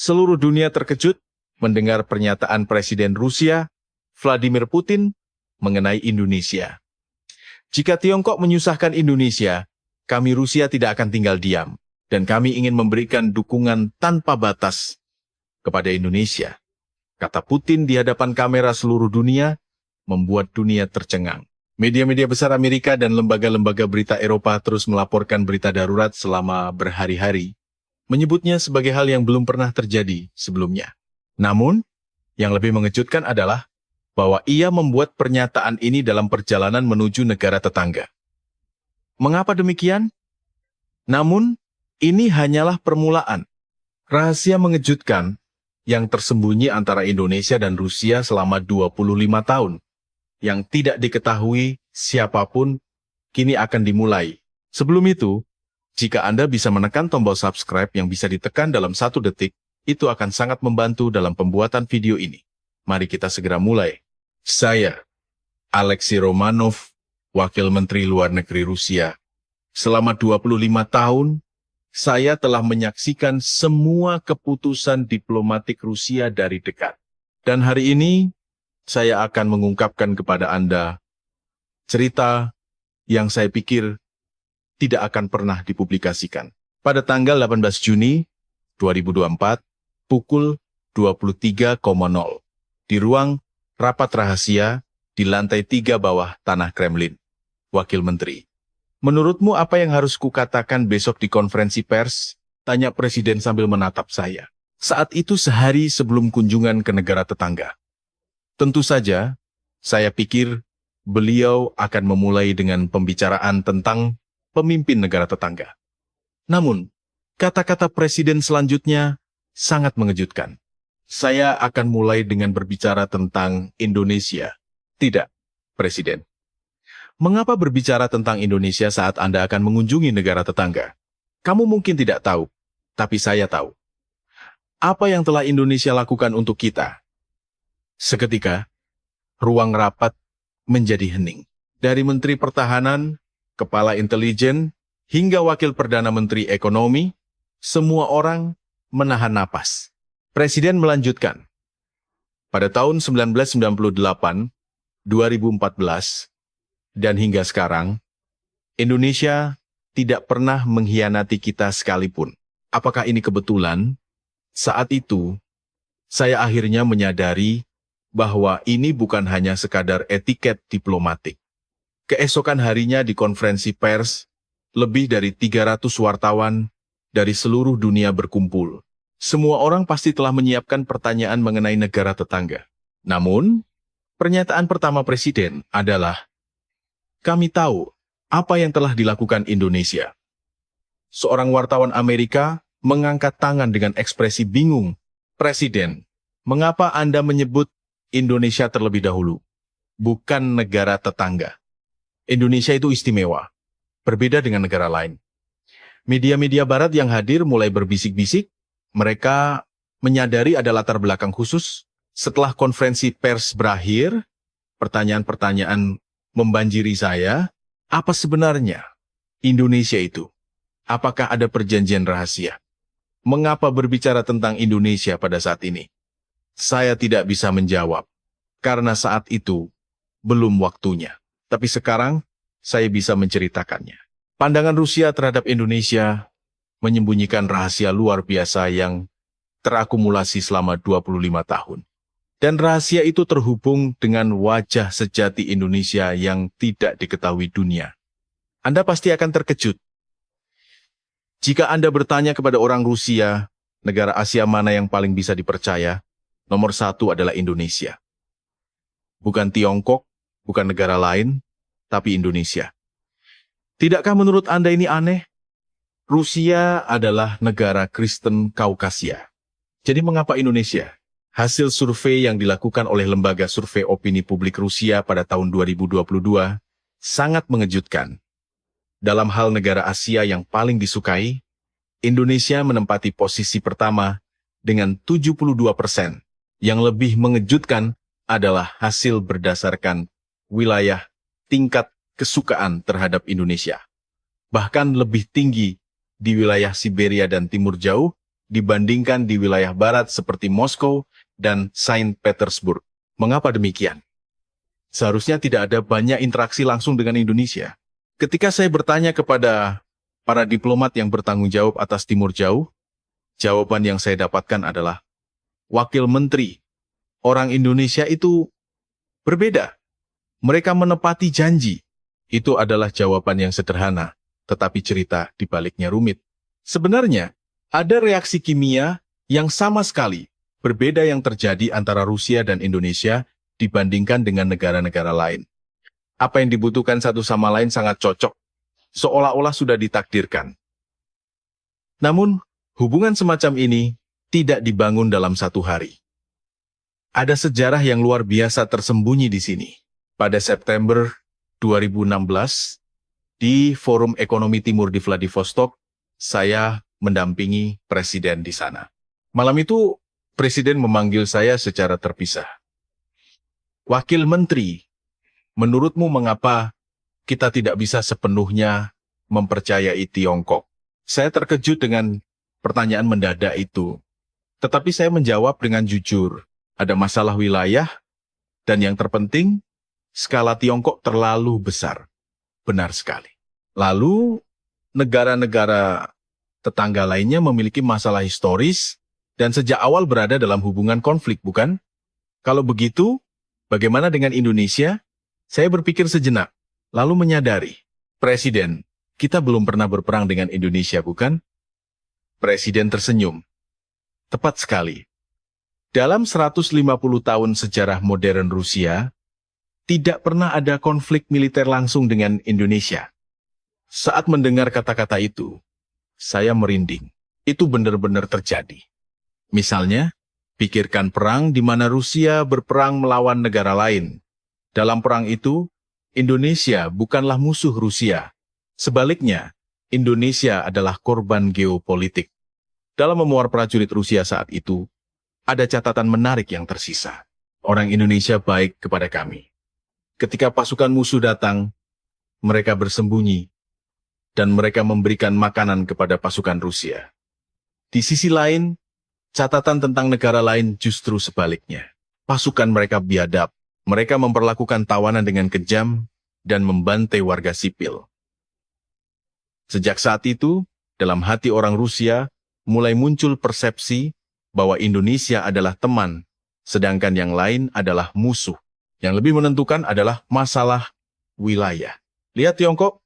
Seluruh dunia terkejut mendengar pernyataan Presiden Rusia, Vladimir Putin, mengenai Indonesia. Jika Tiongkok menyusahkan Indonesia, kami Rusia tidak akan tinggal diam, dan kami ingin memberikan dukungan tanpa batas kepada Indonesia. Kata Putin di hadapan kamera seluruh dunia, membuat dunia tercengang. Media-media besar Amerika dan lembaga-lembaga berita Eropa terus melaporkan berita darurat selama berhari-hari, menyebutnya sebagai hal yang belum pernah terjadi sebelumnya. Namun, yang lebih mengejutkan adalah bahwa ia membuat pernyataan ini dalam perjalanan menuju negara tetangga. Mengapa demikian? Namun, ini hanyalah permulaan. Rahasia mengejutkan yang tersembunyi antara Indonesia dan Rusia selama 25 tahun, yang tidak diketahui siapapun, kini akan dimulai. Sebelum itu, jika Anda bisa menekan tombol subscribe yang bisa ditekan dalam 1 detik, itu akan sangat membantu dalam pembuatan video ini. Mari kita segera mulai. Saya, Alexei Romanov, Wakil Menteri Luar Negeri Rusia. Selama 25 tahun, saya telah menyaksikan semua keputusan diplomatik Rusia dari dekat. Dan hari ini, saya akan mengungkapkan kepada Anda cerita yang saya pikir tidak akan pernah dipublikasikan. Pada tanggal 18 Juni 2024, pukul 23.00, di ruang rapat rahasia di lantai 3 bawah tanah Kremlin. Wakil Menteri, menurutmu apa yang harus kukatakan besok di konferensi pers? Tanya Presiden sambil menatap saya. Saat itu sehari sebelum kunjungan ke negara tetangga. Tentu saja, saya pikir beliau akan memulai dengan pembicaraan tentang pemimpin negara tetangga. Namun, kata-kata Presiden selanjutnya sangat mengejutkan. Saya akan mulai dengan berbicara tentang Indonesia. Tidak, Presiden. Mengapa berbicara tentang Indonesia saat Anda akan mengunjungi negara tetangga? Kamu mungkin tidak tahu, tapi saya tahu. Apa yang telah Indonesia lakukan untuk kita? Seketika, ruang rapat menjadi hening. Dari Menteri Pertahanan, Kepala Intelijen, hingga Wakil Perdana Menteri Ekonomi, semua orang menahan napas. Presiden melanjutkan. Pada tahun 1998, 2014, dan hingga sekarang, Indonesia tidak pernah mengkhianati kita sekalipun. Apakah ini kebetulan? Saat itu, saya akhirnya menyadari bahwa ini bukan hanya sekadar etiket diplomatik. Keesokan harinya di konferensi pers, lebih dari 300 wartawan dari seluruh dunia berkumpul. Semua orang pasti telah menyiapkan pertanyaan mengenai negara tetangga. Namun, pernyataan pertama Presiden adalah, kami tahu apa yang telah dilakukan Indonesia. Seorang wartawan Amerika mengangkat tangan dengan ekspresi bingung. Presiden, mengapa Anda menyebut Indonesia terlebih dahulu, bukan negara tetangga? Indonesia itu istimewa, berbeda dengan negara lain. Media-media barat yang hadir mulai berbisik-bisik, mereka menyadari ada latar belakang khusus. Setelah konferensi pers berakhir, pertanyaan-pertanyaan membanjiri saya, apa sebenarnya Indonesia itu? Apakah ada perjanjian rahasia? Mengapa berbicara tentang Indonesia pada saat ini? Saya tidak bisa menjawab, karena saat itu belum waktunya. Tapi sekarang, saya bisa menceritakannya. Pandangan Rusia terhadap Indonesia menyembunyikan rahasia luar biasa yang terakumulasi selama 25 tahun. Dan rahasia itu terhubung dengan wajah sejati Indonesia yang tidak diketahui dunia. Anda pasti akan terkejut. Jika Anda bertanya kepada orang Rusia, negara Asia mana yang paling bisa dipercaya, nomor 1 adalah Indonesia. Bukan Tiongkok, bukan negara lain, tapi Indonesia. Tidakkah menurut Anda ini aneh? Rusia adalah negara Kristen Kaukasia. Jadi mengapa Indonesia? Hasil survei yang dilakukan oleh Lembaga Survei Opini Publik Rusia pada tahun 2022 sangat mengejutkan. Dalam hal negara Asia yang paling disukai, Indonesia menempati posisi pertama dengan 72%. Yang lebih mengejutkan adalah hasil berdasarkan wilayah tingkat kesukaan terhadap Indonesia. Bahkan lebih tinggi di wilayah Siberia dan Timur Jauh dibandingkan di wilayah barat seperti Moskow dan Saint Petersburg. Mengapa demikian? Seharusnya tidak ada banyak interaksi langsung dengan Indonesia. Ketika saya bertanya kepada para diplomat yang bertanggung jawab atas Timur Jauh, jawaban yang saya dapatkan adalah, wakil menteri, orang Indonesia itu berbeda. Mereka menepati janji. Itu adalah jawaban yang sederhana, tetapi cerita di baliknya rumit. Sebenarnya, ada reaksi kimia yang sama sekali berbeda yang terjadi antara Rusia dan Indonesia dibandingkan dengan negara-negara lain. Apa yang dibutuhkan satu sama lain sangat cocok, seolah-olah sudah ditakdirkan. Namun, hubungan semacam ini tidak dibangun dalam satu hari. Ada sejarah yang luar biasa tersembunyi di sini. Pada September 2016, di Forum Ekonomi Timur di Vladivostok, saya mendampingi Presiden di sana. Malam itu, Presiden memanggil saya secara terpisah. Wakil Menteri, menurutmu mengapa kita tidak bisa sepenuhnya mempercayai Tiongkok? Saya terkejut dengan pertanyaan mendadak itu. Tetapi saya menjawab dengan jujur, ada masalah wilayah, dan yang terpenting, skala Tiongkok terlalu besar. Benar sekali. Lalu, negara-negara tetangga lainnya memiliki masalah historis, dan sejak awal berada dalam hubungan konflik, bukan? Kalau begitu, bagaimana dengan Indonesia? Saya berpikir sejenak, lalu menyadari, Presiden, kita belum pernah berperang dengan Indonesia, bukan? Presiden tersenyum. Tepat sekali. Dalam 150 tahun sejarah modern Rusia, tidak pernah ada konflik militer langsung dengan Indonesia. Saat mendengar kata-kata itu, saya merinding. Itu benar-benar terjadi. Misalnya, pikirkan perang di mana Rusia berperang melawan negara lain. Dalam perang itu, Indonesia bukanlah musuh Rusia. Sebaliknya, Indonesia adalah korban geopolitik. Dalam memuar prajurit Rusia saat itu, ada catatan menarik yang tersisa. Orang Indonesia baik kepada kami. Ketika pasukan musuh datang, mereka bersembunyi, dan mereka memberikan makanan kepada pasukan Rusia. Di sisi lain, catatan tentang negara lain justru sebaliknya. Pasukan mereka biadab, mereka memperlakukan tawanan dengan kejam, dan membantai warga sipil. Sejak saat itu, dalam hati orang Rusia, mulai muncul persepsi bahwa Indonesia adalah teman, sedangkan yang lain adalah musuh. Yang lebih menentukan adalah masalah wilayah. Lihat Tiongkok,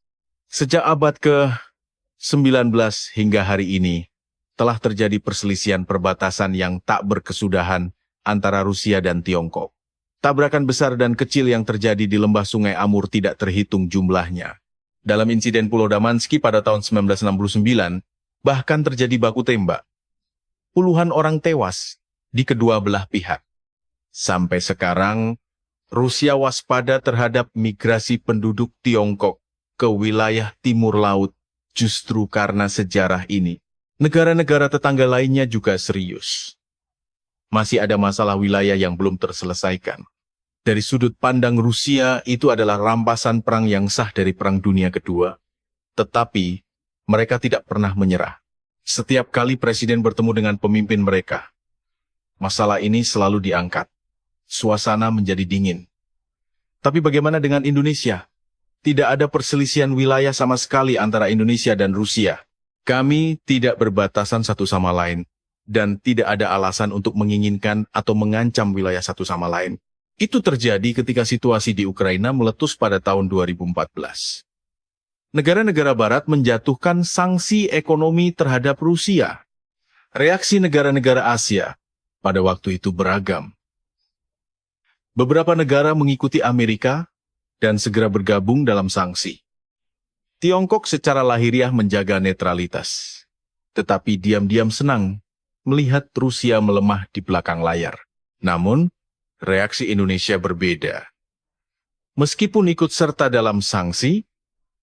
sejak abad ke-19 hingga hari ini, telah terjadi perselisihan perbatasan yang tak berkesudahan antara Rusia dan Tiongkok. Tabrakan besar dan kecil yang terjadi di lembah Sungai Amur tidak terhitung jumlahnya. Dalam insiden Pulau Damansky pada tahun 1969, bahkan terjadi baku tembak. Puluhan orang tewas di kedua belah pihak. Sampai sekarang, Rusia waspada terhadap migrasi penduduk Tiongkok ke wilayah timur laut justru karena sejarah ini. Negara-negara tetangga lainnya juga serius. Masih ada masalah wilayah yang belum terselesaikan. Dari sudut pandang Rusia, itu adalah rampasan perang yang sah dari Perang Dunia Kedua. Tetapi, mereka tidak pernah menyerah. Setiap kali presiden bertemu dengan pemimpin mereka, masalah ini selalu diangkat. Suasana menjadi dingin. Tapi bagaimana dengan Indonesia? Tidak ada perselisihan wilayah sama sekali antara Indonesia dan Rusia. Kami tidak berbatasan satu sama lain, dan tidak ada alasan untuk menginginkan atau mengancam wilayah satu sama lain. Itu terjadi ketika situasi di Ukraina meletus pada tahun 2014. Negara-negara Barat menjatuhkan sanksi ekonomi terhadap Rusia. Reaksi negara-negara Asia pada waktu itu beragam. Beberapa negara mengikuti Amerika dan segera bergabung dalam sanksi. Tiongkok secara lahiriah menjaga netralitas, tetapi diam-diam senang melihat Rusia melemah di belakang layar. Namun, reaksi Indonesia berbeda. Meskipun ikut serta dalam sanksi,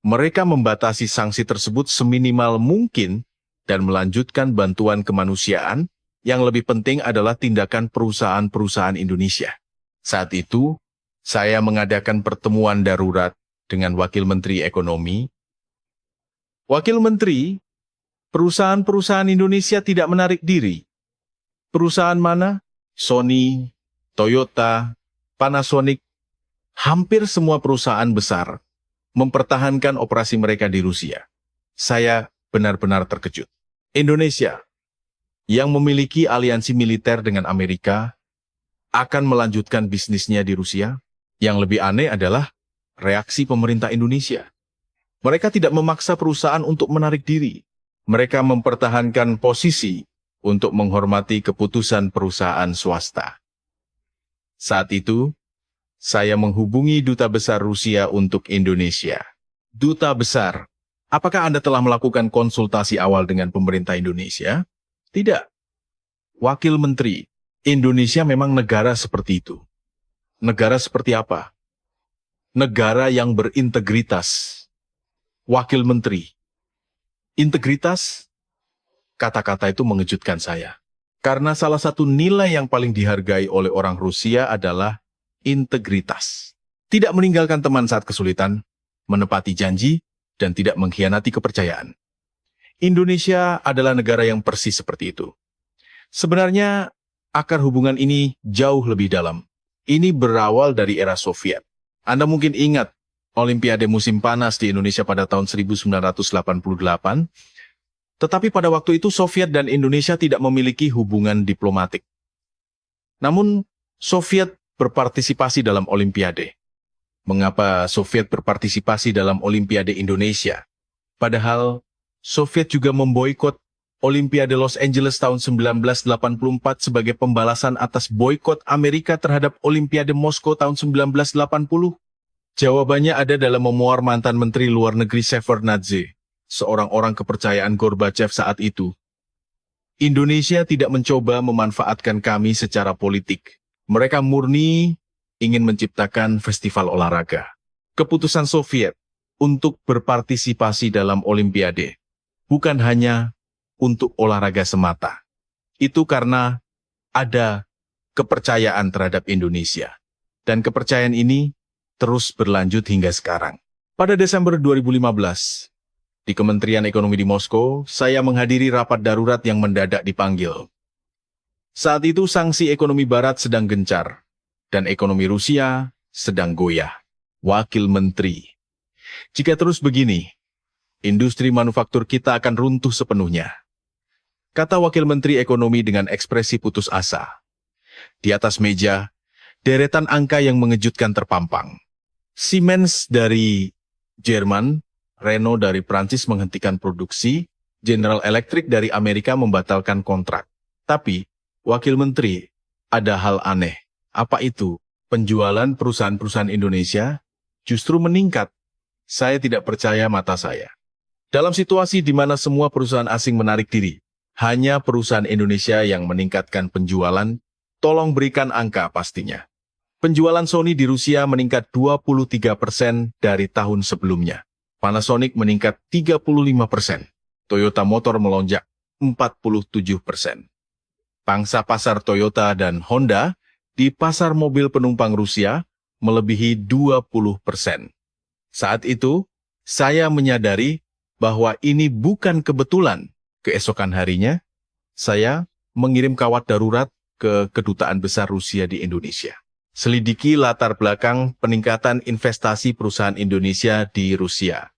mereka membatasi sanksi tersebut seminimal mungkin dan melanjutkan bantuan kemanusiaan. Yang lebih penting adalah tindakan perusahaan-perusahaan Indonesia. Saat itu, saya mengadakan pertemuan darurat dengan Wakil Menteri Ekonomi. Wakil Menteri Perusahaan-perusahaan Indonesia tidak menarik diri. Perusahaan mana? Sony, Toyota, Panasonic, hampir semua perusahaan besar mempertahankan operasi mereka di Rusia. Saya benar-benar terkejut. Indonesia, yang memiliki aliansi militer dengan Amerika, akan melanjutkan bisnisnya di Rusia. Yang lebih aneh adalah reaksi pemerintah Indonesia. Mereka tidak memaksa perusahaan untuk menarik diri. Mereka mempertahankan posisi untuk menghormati keputusan perusahaan swasta. Saat itu, saya menghubungi Duta Besar Rusia untuk Indonesia. Duta Besar, apakah Anda telah melakukan konsultasi awal dengan pemerintah Indonesia? Tidak. Wakil Menteri, Indonesia memang negara seperti itu. Negara seperti apa? Negara yang berintegritas. Wakil Menteri, integritas? Kata-kata itu mengejutkan saya. Karena salah satu nilai yang paling dihargai oleh orang Rusia adalah integritas. Tidak meninggalkan teman saat kesulitan, menepati janji, dan tidak mengkhianati kepercayaan. Indonesia adalah negara yang persis seperti itu. Sebenarnya, akar hubungan ini jauh lebih dalam. Ini berawal dari era Soviet. Anda mungkin ingat Olimpiade musim panas di Indonesia pada tahun 1988, tetapi pada waktu itu Soviet dan Indonesia tidak memiliki hubungan diplomatik. Namun, Soviet berpartisipasi dalam Olimpiade. Mengapa Soviet berpartisipasi dalam Olimpiade Indonesia? Padahal, Soviet juga memboikot Olimpiade Los Angeles tahun 1984 sebagai pembalasan atas boikot Amerika terhadap Olimpiade Moskow tahun 1980. Jawabannya ada dalam memuar mantan Menteri Luar Negeri Shevardnadze, seorang orang kepercayaan Gorbachev saat itu. Indonesia tidak mencoba memanfaatkan kami secara politik. Mereka murni ingin menciptakan festival olahraga. Keputusan Soviet untuk berpartisipasi dalam Olimpiade bukan hanya untuk olahraga semata. Itu karena ada kepercayaan terhadap Indonesia. Dan kepercayaan ini terus berlanjut hingga sekarang. Pada Desember 2015, di Kementerian Ekonomi di Moskow, saya menghadiri rapat darurat yang mendadak dipanggil. Saat itu sanksi ekonomi Barat sedang gencar, dan ekonomi Rusia sedang goyah. Wakil Menteri, jika terus begini, industri manufaktur kita akan runtuh sepenuhnya, kata Wakil Menteri Ekonomi dengan ekspresi putus asa. Di atas meja, deretan angka yang mengejutkan terpampang. Siemens dari Jerman, Renault dari Prancis menghentikan produksi, General Electric dari Amerika membatalkan kontrak. Tapi, Wakil Menteri, ada hal aneh. Apa itu? Penjualan perusahaan-perusahaan Indonesia justru meningkat. Saya tidak percaya mata saya. Dalam situasi di mana semua perusahaan asing menarik diri, hanya perusahaan Indonesia yang meningkatkan penjualan, tolong berikan angka pastinya. Penjualan Sony di Rusia meningkat 23% dari tahun sebelumnya. Panasonic meningkat 35%. Toyota Motor melonjak 47%. Pangsa pasar Toyota dan Honda di pasar mobil penumpang Rusia melebihi 20%. Saat itu, saya menyadari bahwa ini bukan kebetulan. Keesokan harinya, saya mengirim kawat darurat ke Kedutaan Besar Rusia di Indonesia. Selidiki latar belakang peningkatan investasi perusahaan Indonesia di Rusia.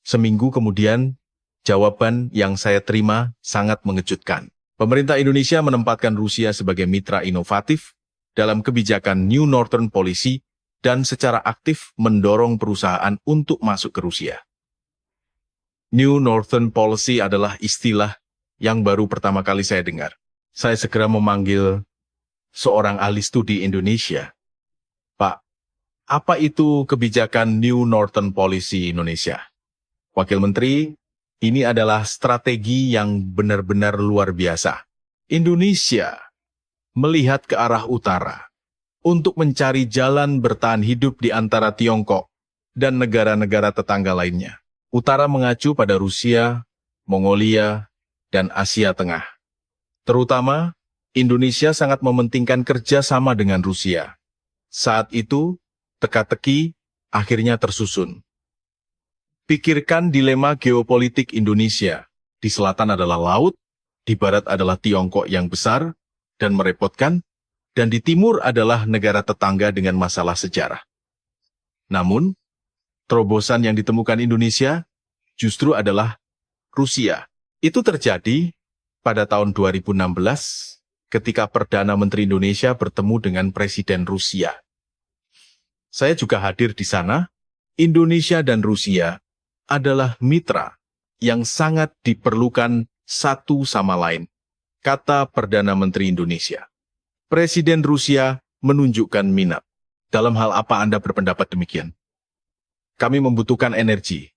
Seminggu kemudian, jawaban yang saya terima sangat mengejutkan. Pemerintah Indonesia menempatkan Rusia sebagai mitra inovatif dalam kebijakan New Northern Policy dan secara aktif mendorong perusahaan untuk masuk ke Rusia. New Northern Policy adalah istilah yang baru pertama kali saya dengar. Saya segera memanggil seorang ahli studi Indonesia. Pak, apa itu kebijakan New Northern Policy Indonesia? Wakil Menteri, ini adalah strategi yang benar-benar luar biasa. Indonesia melihat ke arah utara untuk mencari jalan bertahan hidup di antara Tiongkok dan negara-negara tetangga lainnya. Utara mengacu pada Rusia, Mongolia, dan Asia Tengah. Terutama, Indonesia sangat mementingkan kerjasama dengan Rusia. Saat itu, teka-teki akhirnya tersusun. Pikirkan dilema geopolitik Indonesia. Di selatan adalah laut, di barat adalah Tiongkok yang besar dan merepotkan, dan di timur adalah negara tetangga dengan masalah sejarah. Namun, terobosan yang ditemukan Indonesia justru adalah Rusia. Itu terjadi pada tahun 2016 ketika Perdana Menteri Indonesia bertemu dengan Presiden Rusia. Saya juga hadir di sana. Indonesia dan Rusia adalah mitra yang sangat diperlukan satu sama lain, kata Perdana Menteri Indonesia. Presiden Rusia menunjukkan minat. Dalam hal apa Anda berpendapat demikian? Kami membutuhkan energi,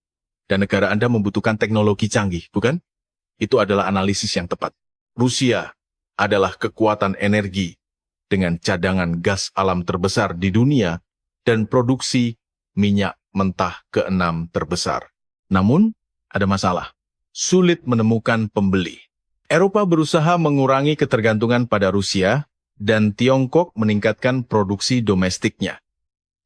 dan negara Anda membutuhkan teknologi canggih, bukan? Itu adalah analisis yang tepat. Rusia adalah kekuatan energi dengan cadangan gas alam terbesar di dunia dan produksi minyak mentah ke-6 terbesar. Namun, ada masalah. Sulit menemukan pembeli. Eropa berusaha mengurangi ketergantungan pada Rusia dan Tiongkok meningkatkan produksi domestiknya.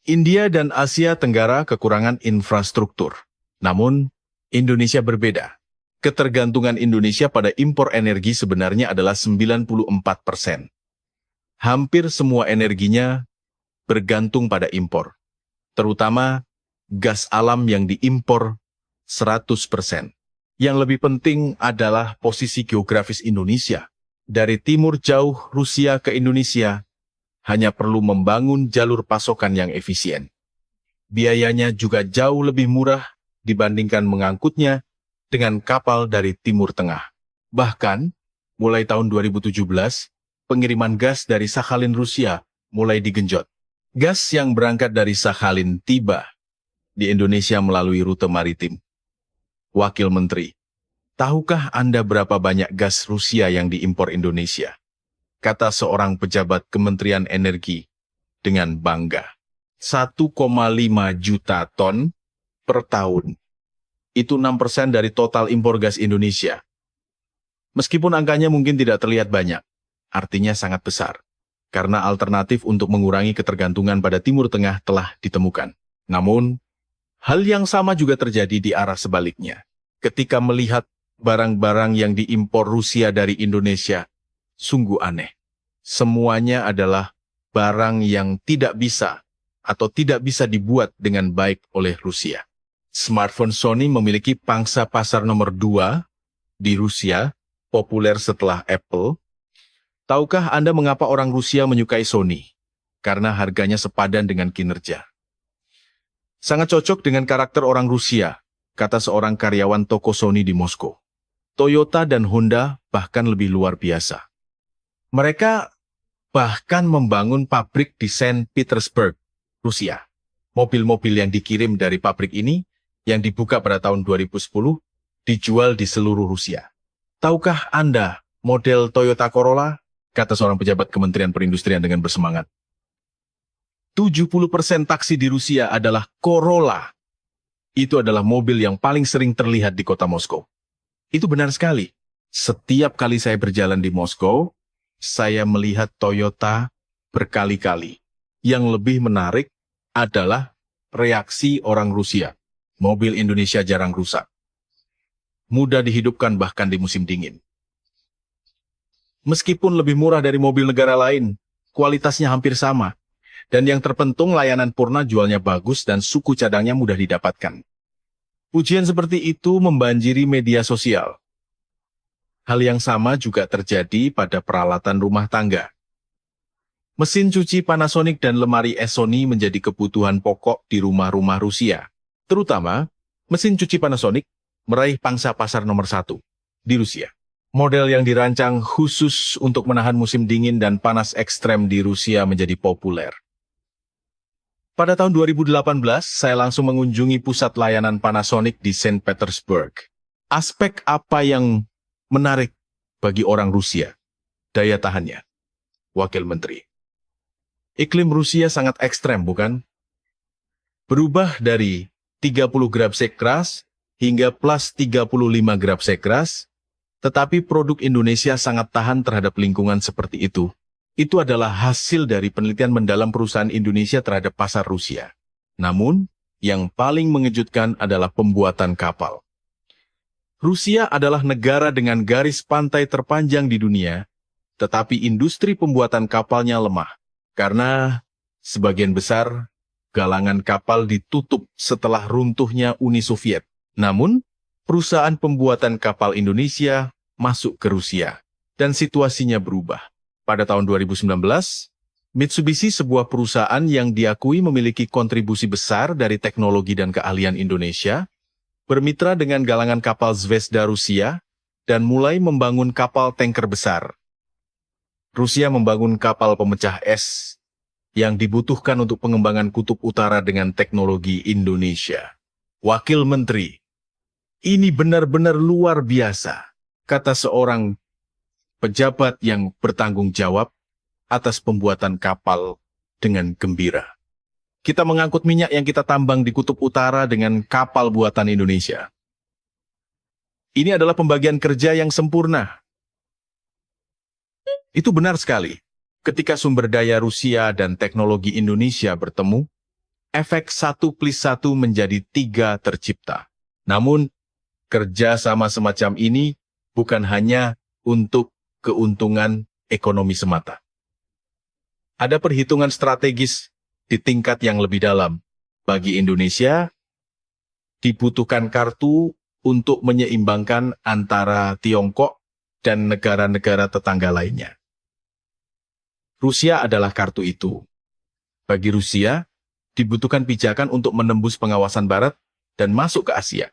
India dan Asia Tenggara kekurangan infrastruktur. Namun, Indonesia berbeda. Ketergantungan Indonesia pada impor energi sebenarnya adalah 94%. Hampir semua energinya bergantung pada impor, terutama gas alam yang diimpor 100%. Yang lebih penting adalah posisi geografis Indonesia. Dari timur jauh Rusia ke Indonesia, hanya perlu membangun jalur pasokan yang efisien. Biayanya juga jauh lebih murah dibandingkan mengangkutnya dengan kapal dari Timur Tengah. Bahkan, mulai tahun 2017, pengiriman gas dari Sakhalin Rusia mulai digenjot. Gas yang berangkat dari Sakhalin tiba di Indonesia melalui rute maritim. Wakil Menteri, tahukah Anda berapa banyak gas Rusia yang diimpor Indonesia? Kata seorang pejabat Kementerian Energi dengan bangga. 1,5 juta ton per tahun. Itu 6% dari total impor gas Indonesia. Meskipun angkanya mungkin tidak terlihat banyak, artinya sangat besar. Karena alternatif untuk mengurangi ketergantungan pada Timur Tengah telah ditemukan. Namun, hal yang sama juga terjadi di arah sebaliknya. Ketika melihat barang-barang yang diimpor Rusia dari Indonesia, sungguh aneh. Semuanya adalah barang yang tidak bisa atau tidak bisa dibuat dengan baik oleh Rusia. Smartphone Sony memiliki pangsa pasar nomor 2 di Rusia, populer setelah Apple. Tahukah Anda mengapa orang Rusia menyukai Sony? Karena harganya sepadan dengan kinerja. Sangat cocok dengan karakter orang Rusia, kata seorang karyawan toko Sony di Moskow. Toyota dan Honda bahkan lebih luar biasa. Mereka bahkan membangun pabrik di Saint Petersburg, Rusia. Mobil-mobil yang dikirim dari pabrik ini, yang dibuka pada tahun 2010, dijual di seluruh Rusia. Tahukah Anda model Toyota Corolla? Kata seorang pejabat Kementerian Perindustrian dengan bersemangat. 70% taksi di Rusia adalah Corolla. Itu adalah mobil yang paling sering terlihat di kota Moskow. Itu benar sekali. Setiap kali saya berjalan di Moskow, saya melihat Toyota berkali-kali. Yang lebih menarik adalah reaksi orang Rusia. Mobil Indonesia jarang rusak. Mudah dihidupkan bahkan di musim dingin. Meskipun lebih murah dari mobil negara lain, kualitasnya hampir sama. Dan yang terpenting layanan Purna jualnya bagus dan suku cadangnya mudah didapatkan. Pujian seperti itu membanjiri media sosial. Hal yang sama juga terjadi pada peralatan rumah tangga. Mesin cuci Panasonic dan lemari es Sony menjadi kebutuhan pokok di rumah-rumah Rusia. Terutama, mesin cuci Panasonic meraih pangsa pasar nomor 1 di Rusia. Model yang dirancang khusus untuk menahan musim dingin dan panas ekstrem di Rusia menjadi populer. Pada tahun 2018, saya langsung mengunjungi pusat layanan Panasonic di Saint Petersburg. Aspek apa yang menarik bagi orang Rusia? Daya tahannya. Wakil Menteri. Iklim Rusia sangat ekstrem, bukan? Berubah dari 30 grad Celcius hingga plus 35 grad Celcius, tetapi produk Indonesia sangat tahan terhadap lingkungan seperti itu. Itu adalah hasil dari penelitian mendalam perusahaan Indonesia terhadap pasar Rusia. Namun, yang paling mengejutkan adalah pembuatan kapal. Rusia adalah negara dengan garis pantai terpanjang di dunia, tetapi industri pembuatan kapalnya lemah, karena sebagian besar galangan kapal ditutup setelah runtuhnya Uni Soviet. Namun, perusahaan pembuatan kapal Indonesia masuk ke Rusia, dan situasinya berubah. Pada tahun 2019, Mitsubishi, sebuah perusahaan yang diakui memiliki kontribusi besar dari teknologi dan keahlian Indonesia, bermitra dengan galangan kapal Zvezda Rusia dan mulai membangun kapal tanker besar. Rusia membangun kapal pemecah es yang dibutuhkan untuk pengembangan kutub utara dengan teknologi Indonesia. Wakil Menteri, ini benar-benar luar biasa, kata seorang pejabat yang bertanggung jawab atas pembuatan kapal dengan gembira. Kita mengangkut minyak yang kita tambang di kutub utara dengan kapal buatan Indonesia. Ini adalah pembagian kerja yang sempurna. Itu benar sekali. Ketika sumber daya Rusia dan teknologi Indonesia bertemu, efek 1+1 menjadi 3 tercipta. Namun, kerja sama semacam ini bukan hanya untuk keuntungan ekonomi semata. Ada perhitungan strategis di tingkat yang lebih dalam. Bagi Indonesia, dibutuhkan kartu untuk menyeimbangkan antara Tiongkok dan negara-negara tetangga lainnya. Rusia adalah kartu itu. Bagi Rusia, dibutuhkan pijakan untuk menembus pengawasan Barat dan masuk ke Asia.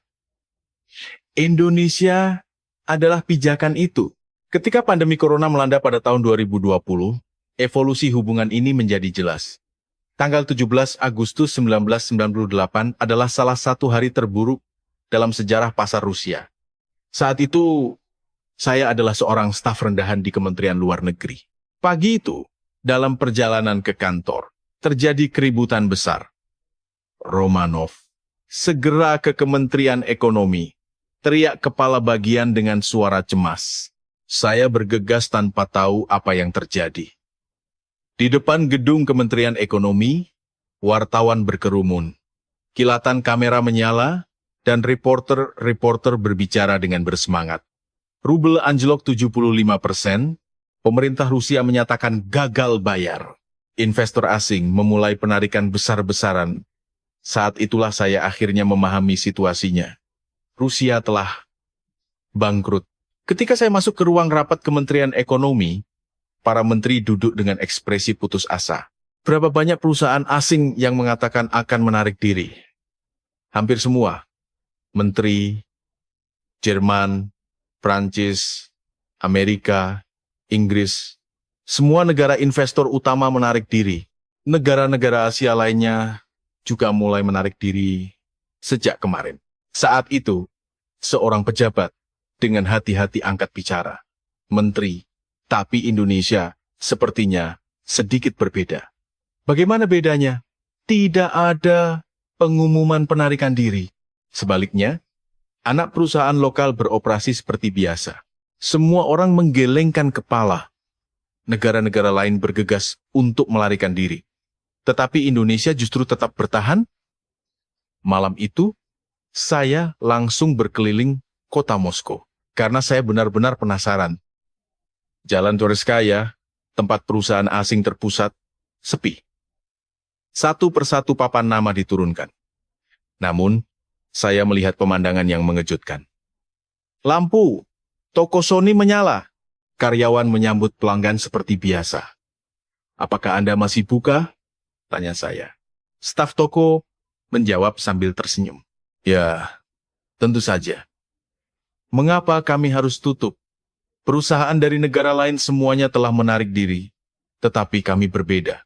Indonesia adalah pijakan itu. Ketika pandemi corona melanda pada tahun 2020, evolusi hubungan ini menjadi jelas. Tanggal 17 Agustus 1998 adalah salah satu hari terburuk dalam sejarah pasar Rusia. Saat itu, saya adalah seorang staf rendahan di Kementerian Luar Negeri. Pagi itu, dalam perjalanan ke kantor, terjadi keributan besar. Romanov, segera ke Kementerian Ekonomi, teriak kepala bagian dengan suara cemas. Saya bergegas tanpa tahu apa yang terjadi. Di depan gedung Kementerian Ekonomi, wartawan berkerumun. Kilatan kamera menyala, dan reporter berbicara dengan bersemangat. Rubel anjlok 75%, pemerintah Rusia menyatakan gagal bayar. Investor asing memulai penarikan besar-besaran. Saat itulah saya akhirnya memahami situasinya. Rusia telah bangkrut. Ketika saya masuk ke ruang rapat Kementerian Ekonomi, para menteri duduk dengan ekspresi putus asa. Berapa banyak perusahaan asing yang mengatakan akan menarik diri? Hampir semua. Menteri, Jerman, Prancis, Amerika, Inggris, semua negara investor utama menarik diri. Negara-negara Asia lainnya juga mulai menarik diri sejak kemarin. Saat itu, seorang pejabat dengan hati-hati angkat bicara. Menteri, tapi Indonesia sepertinya sedikit berbeda. Bagaimana bedanya? Tidak ada pengumuman penarikan diri. Sebaliknya, anak perusahaan lokal beroperasi seperti biasa. Semua orang menggelengkan kepala. Negara-negara lain bergegas untuk melarikan diri. Tetapi Indonesia justru tetap bertahan. Malam itu, saya langsung berkeliling kota Moskow. Karena saya benar-benar penasaran. Jalan Tverskaya, tempat perusahaan asing terpusat, sepi. Satu persatu papan nama diturunkan. Namun, saya melihat pemandangan yang mengejutkan. Lampu, toko Sony menyala. Karyawan menyambut pelanggan seperti biasa. Apakah Anda masih buka? Tanya saya. Staf toko menjawab sambil tersenyum. Ya, tentu saja. Mengapa kami harus tutup? Perusahaan dari negara lain semuanya telah menarik diri, tetapi kami berbeda.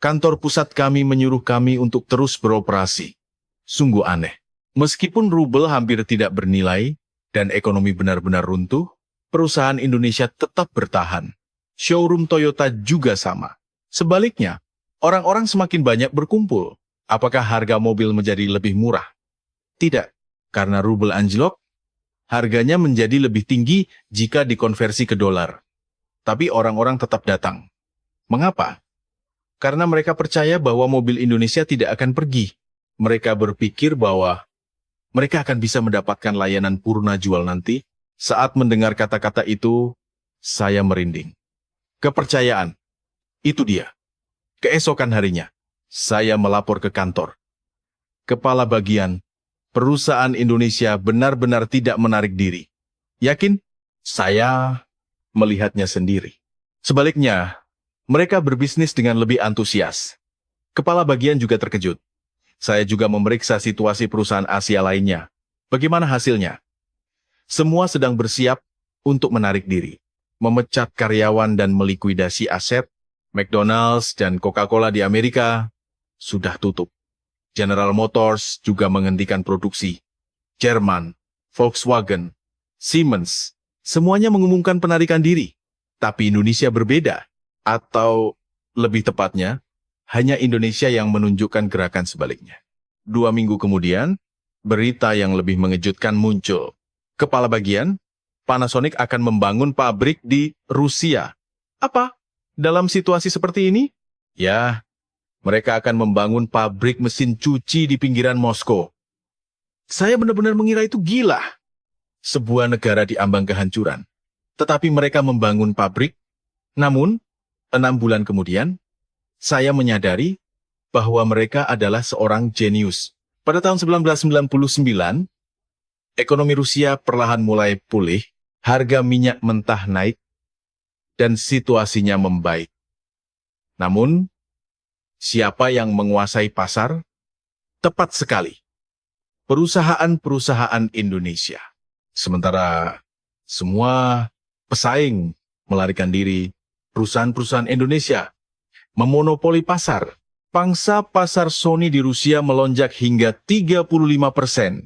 Kantor pusat kami menyuruh kami untuk terus beroperasi. Sungguh aneh. Meskipun rubel hampir tidak bernilai dan ekonomi benar-benar runtuh, perusahaan Indonesia tetap bertahan. Showroom Toyota juga sama. Sebaliknya, orang-orang semakin banyak berkumpul. Apakah harga mobil menjadi lebih murah? Tidak, karena rubel anjlok, harganya menjadi lebih tinggi jika dikonversi ke dolar. Tapi orang-orang tetap datang. Mengapa? Karena mereka percaya bahwa mobil Indonesia tidak akan pergi. Mereka berpikir bahwa mereka akan bisa mendapatkan layanan purna jual nanti. Saat mendengar kata-kata itu, saya merinding. Kepercayaan, itu dia. Keesokan harinya, saya melapor ke kantor. Kepala bagian, perusahaan Indonesia benar-benar tidak menarik diri. Yakin? Saya melihatnya sendiri. Sebaliknya, mereka berbisnis dengan lebih antusias. Kepala bagian juga terkejut. Saya juga memeriksa situasi perusahaan Asia lainnya. Bagaimana hasilnya? Semua sedang bersiap untuk menarik diri, memecat karyawan dan melikuidasi aset. McDonald's dan Coca-Cola di Amerika sudah tutup. General Motors juga menghentikan produksi. Jerman, Volkswagen, Siemens, semuanya mengumumkan penarikan diri. Tapi Indonesia berbeda. Atau lebih tepatnya, hanya Indonesia yang menunjukkan gerakan sebaliknya. 2 minggu kemudian, berita yang lebih mengejutkan muncul. Kepala bagian, Panasonic akan membangun pabrik di Rusia. Apa? Dalam situasi seperti ini? Ya, mereka akan membangun pabrik mesin cuci di pinggiran Moskow. Saya benar-benar mengira itu gila. Sebuah negara di ambang kehancuran. Tetapi mereka membangun pabrik. Namun, 6 bulan kemudian, saya menyadari bahwa mereka adalah seorang jenius. Pada tahun 1999, ekonomi Rusia perlahan mulai pulih, harga minyak mentah naik, dan situasinya membaik. Namun, siapa yang menguasai pasar? Tepat sekali. Perusahaan-perusahaan Indonesia. Sementara semua pesaing melarikan diri, perusahaan-perusahaan Indonesia memonopoli pasar. Pangsa pasar Sony di Rusia melonjak hingga 35%.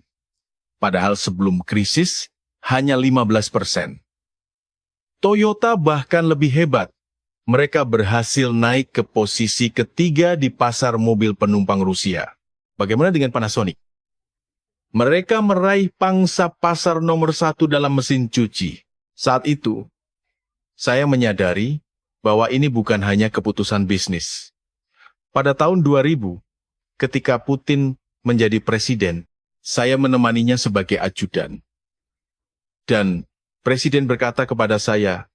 Padahal sebelum krisis, hanya 15%. Toyota bahkan lebih hebat. Mereka berhasil naik ke posisi ketiga di pasar mobil penumpang Rusia. Bagaimana dengan Panasonic? Mereka meraih pangsa pasar nomor 1 dalam mesin cuci. Saat itu, saya menyadari bahwa ini bukan hanya keputusan bisnis. Pada tahun 2000, ketika Putin menjadi presiden, saya menemaninya sebagai ajudan. Dan presiden berkata kepada saya,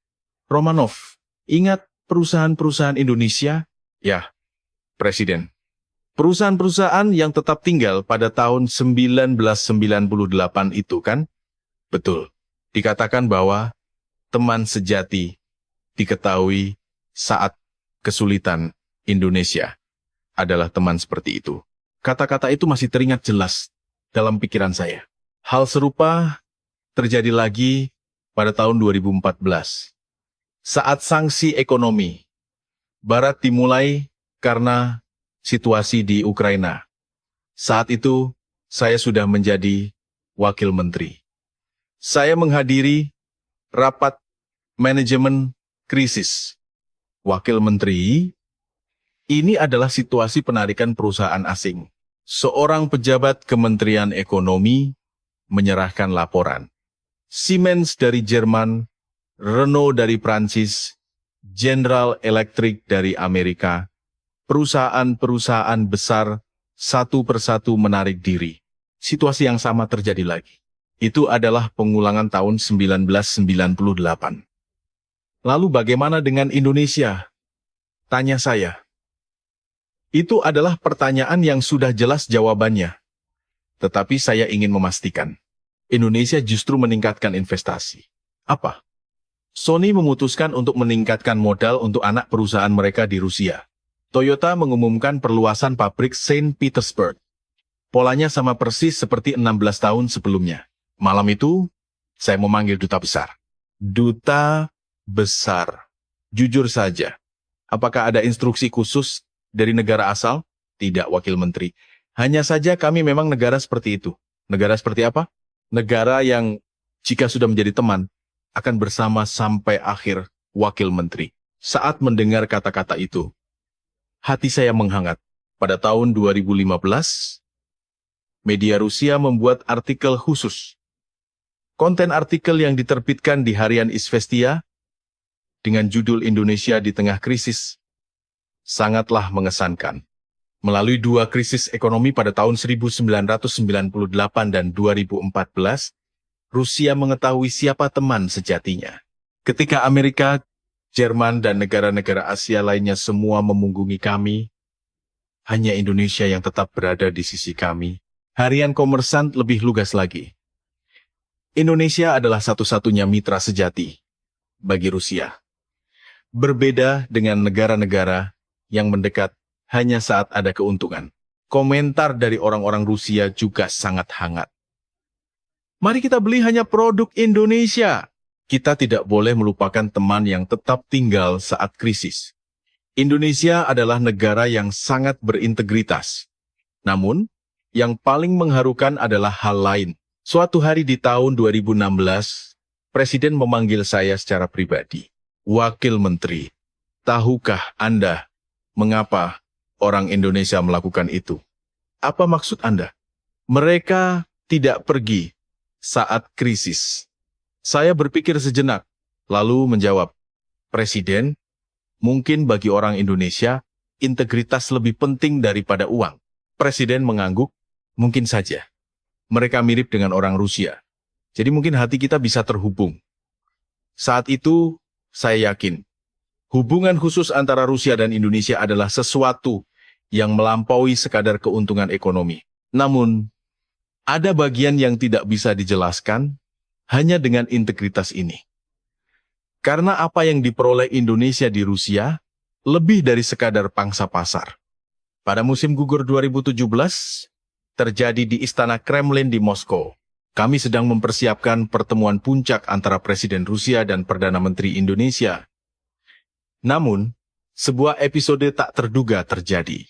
"Romanov, ingat perusahaan-perusahaan Indonesia?" Ya, presiden. Perusahaan-perusahaan yang tetap tinggal pada tahun 1998 itu kan? Betul. Dikatakan bahwa teman sejati diketahui saat kesulitan Indonesia adalah teman seperti itu. Kata-kata itu masih teringat jelas dalam pikiran saya. Hal serupa terjadi lagi pada tahun 2014. Saat sanksi ekonomi, Barat dimulai karena situasi di Ukraina. Saat itu, saya sudah menjadi wakil menteri. Saya menghadiri rapat manajemen krisis. Wakil menteri, ini adalah situasi penarikan perusahaan asing. Seorang pejabat Kementerian Ekonomi menyerahkan laporan. Siemens dari Jerman, Renault dari Prancis, General Electric dari Amerika, perusahaan-perusahaan besar satu persatu menarik diri. Situasi yang sama terjadi lagi. Itu adalah pengulangan tahun 1998. Lalu bagaimana dengan Indonesia? Tanya saya. Itu adalah pertanyaan yang sudah jelas jawabannya. Tetapi saya ingin memastikan, Indonesia justru meningkatkan investasi. Apa? Sony memutuskan untuk meningkatkan modal untuk anak perusahaan mereka di Rusia. Toyota mengumumkan perluasan pabrik Saint Petersburg. Polanya sama persis seperti 16 tahun sebelumnya. Malam itu, saya memanggil duta besar. Duta besar. Jujur saja, apakah ada instruksi khusus dari negara asal? Tidak, wakil menteri. Hanya saja kami memang negara seperti itu. Negara seperti apa? Negara yang jika sudah menjadi teman, akan bersama sampai akhir, wakil menteri. Saat mendengar kata-kata itu, hati saya menghangat. Pada tahun 2015, media Rusia membuat artikel khusus. Konten artikel yang diterbitkan di harian Izvestia dengan judul Indonesia di Tengah Krisis sangatlah mengesankan. Melalui dua krisis ekonomi pada tahun 1998 dan 2014, Rusia mengetahui siapa teman sejatinya. Ketika Amerika, Jerman, dan negara-negara Asia lainnya semua memunggungi kami, hanya Indonesia yang tetap berada di sisi kami. Harian Kommersant lebih lugas lagi. Indonesia adalah satu-satunya mitra sejati bagi Rusia. Berbeda dengan negara-negara yang mendekat hanya saat ada keuntungan. Komentar dari orang-orang Rusia juga sangat hangat. Mari kita beli hanya produk Indonesia. Kita tidak boleh melupakan teman yang tetap tinggal saat krisis. Indonesia adalah negara yang sangat berintegritas. Namun, yang paling mengharukan adalah hal lain. Suatu hari di tahun 2016, Presiden memanggil saya secara pribadi. Wakil Menteri, tahukah Anda mengapa orang Indonesia melakukan itu? Apa maksud Anda? Mereka tidak pergi saat krisis. Saya berpikir sejenak, lalu menjawab, Presiden, mungkin bagi orang Indonesia, integritas lebih penting daripada uang. Presiden mengangguk, mungkin saja. Mereka mirip dengan orang Rusia. Jadi mungkin hati kita bisa terhubung. Saat itu, saya yakin, hubungan khusus antara Rusia dan Indonesia adalah sesuatu yang melampaui sekadar keuntungan ekonomi. Namun, ada bagian yang tidak bisa dijelaskan hanya dengan integritas ini. Karena apa yang diperoleh Indonesia di Rusia lebih dari sekadar pangsa pasar. Pada musim gugur 2017, terjadi di Istana Kremlin di Moskow. Kami sedang mempersiapkan pertemuan puncak antara Presiden Rusia dan Perdana Menteri Indonesia. Namun, sebuah episode tak terduga terjadi.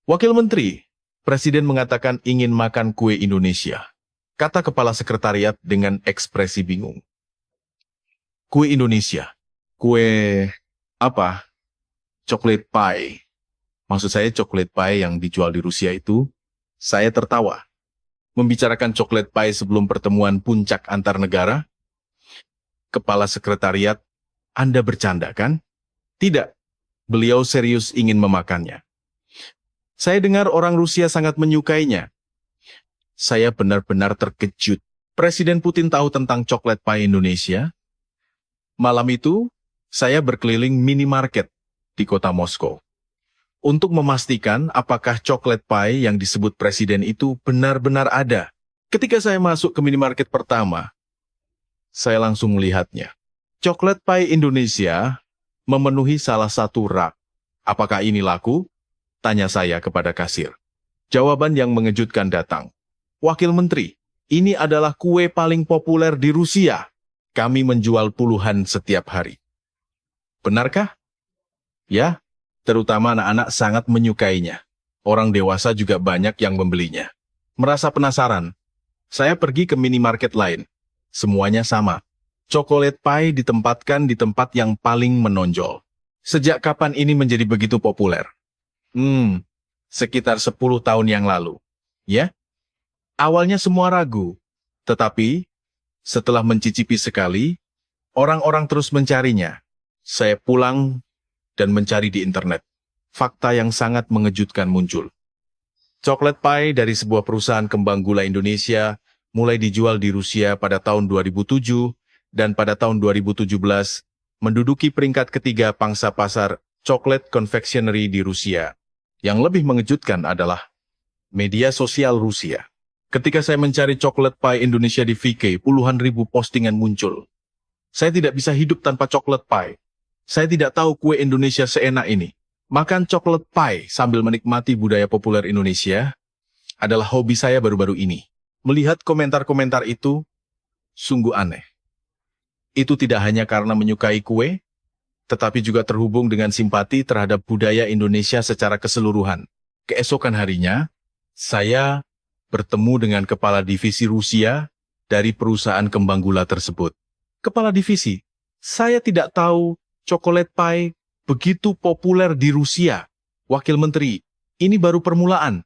Wakil Menteri, Presiden mengatakan ingin makan kue Indonesia, kata Kepala Sekretariat dengan ekspresi bingung. Kue Indonesia? Kue apa? Coklat pie. Maksud saya coklat pie yang dijual di Rusia itu. Saya tertawa. Membicarakan coklat pie sebelum pertemuan puncak antar negara? Kepala Sekretariat, Anda bercanda kan? Tidak, beliau serius ingin memakannya. Saya dengar orang Rusia sangat menyukainya. Saya benar-benar terkejut. Presiden Putin tahu tentang coklat pie Indonesia? Malam itu, saya berkeliling minimarket di kota Moskow untuk memastikan apakah coklat pie yang disebut Presiden itu benar-benar ada. Ketika saya masuk ke minimarket pertama, saya langsung melihatnya. Coklat pie Indonesia memenuhi salah satu rak. Apakah ini laku? Tanya saya kepada kasir. Jawaban yang mengejutkan datang. Wakil Menteri, ini adalah kue paling populer di Rusia. Kami menjual puluhan setiap hari. Benarkah? Ya, terutama anak-anak sangat menyukainya. Orang dewasa juga banyak yang membelinya. Merasa penasaran? Saya pergi ke minimarket lain. Semuanya sama. Coklat pie ditempatkan di tempat yang paling menonjol. Sejak kapan ini menjadi begitu populer? Sekitar 10 tahun yang lalu. Ya? Awalnya semua ragu. Tetapi, setelah mencicipi sekali, orang-orang terus mencarinya. Saya pulang dan mencari di internet. Fakta yang sangat mengejutkan muncul. Coklat pie dari sebuah perusahaan kembang gula Indonesia mulai dijual di Rusia pada tahun 2007 dan pada tahun 2017 menduduki peringkat ketiga pangsa pasar coklat confectionery di Rusia. Yang lebih mengejutkan adalah media sosial Rusia. Ketika saya mencari coklat pie Indonesia di VK, puluhan ribu postingan muncul. Saya tidak bisa hidup tanpa coklat pie. Saya tidak tahu kue Indonesia seenak ini. Makan coklat pie sambil menikmati budaya populer Indonesia adalah hobi saya baru-baru ini. Melihat komentar-komentar itu, sungguh aneh. Itu tidak hanya karena menyukai kue, tetapi juga terhubung dengan simpati terhadap budaya Indonesia secara keseluruhan. Keesokan harinya, saya bertemu dengan kepala divisi Rusia dari perusahaan kembang gula tersebut. Kepala divisi, saya tidak tahu coklat pie begitu populer di Rusia. Wakil Menteri, ini baru permulaan.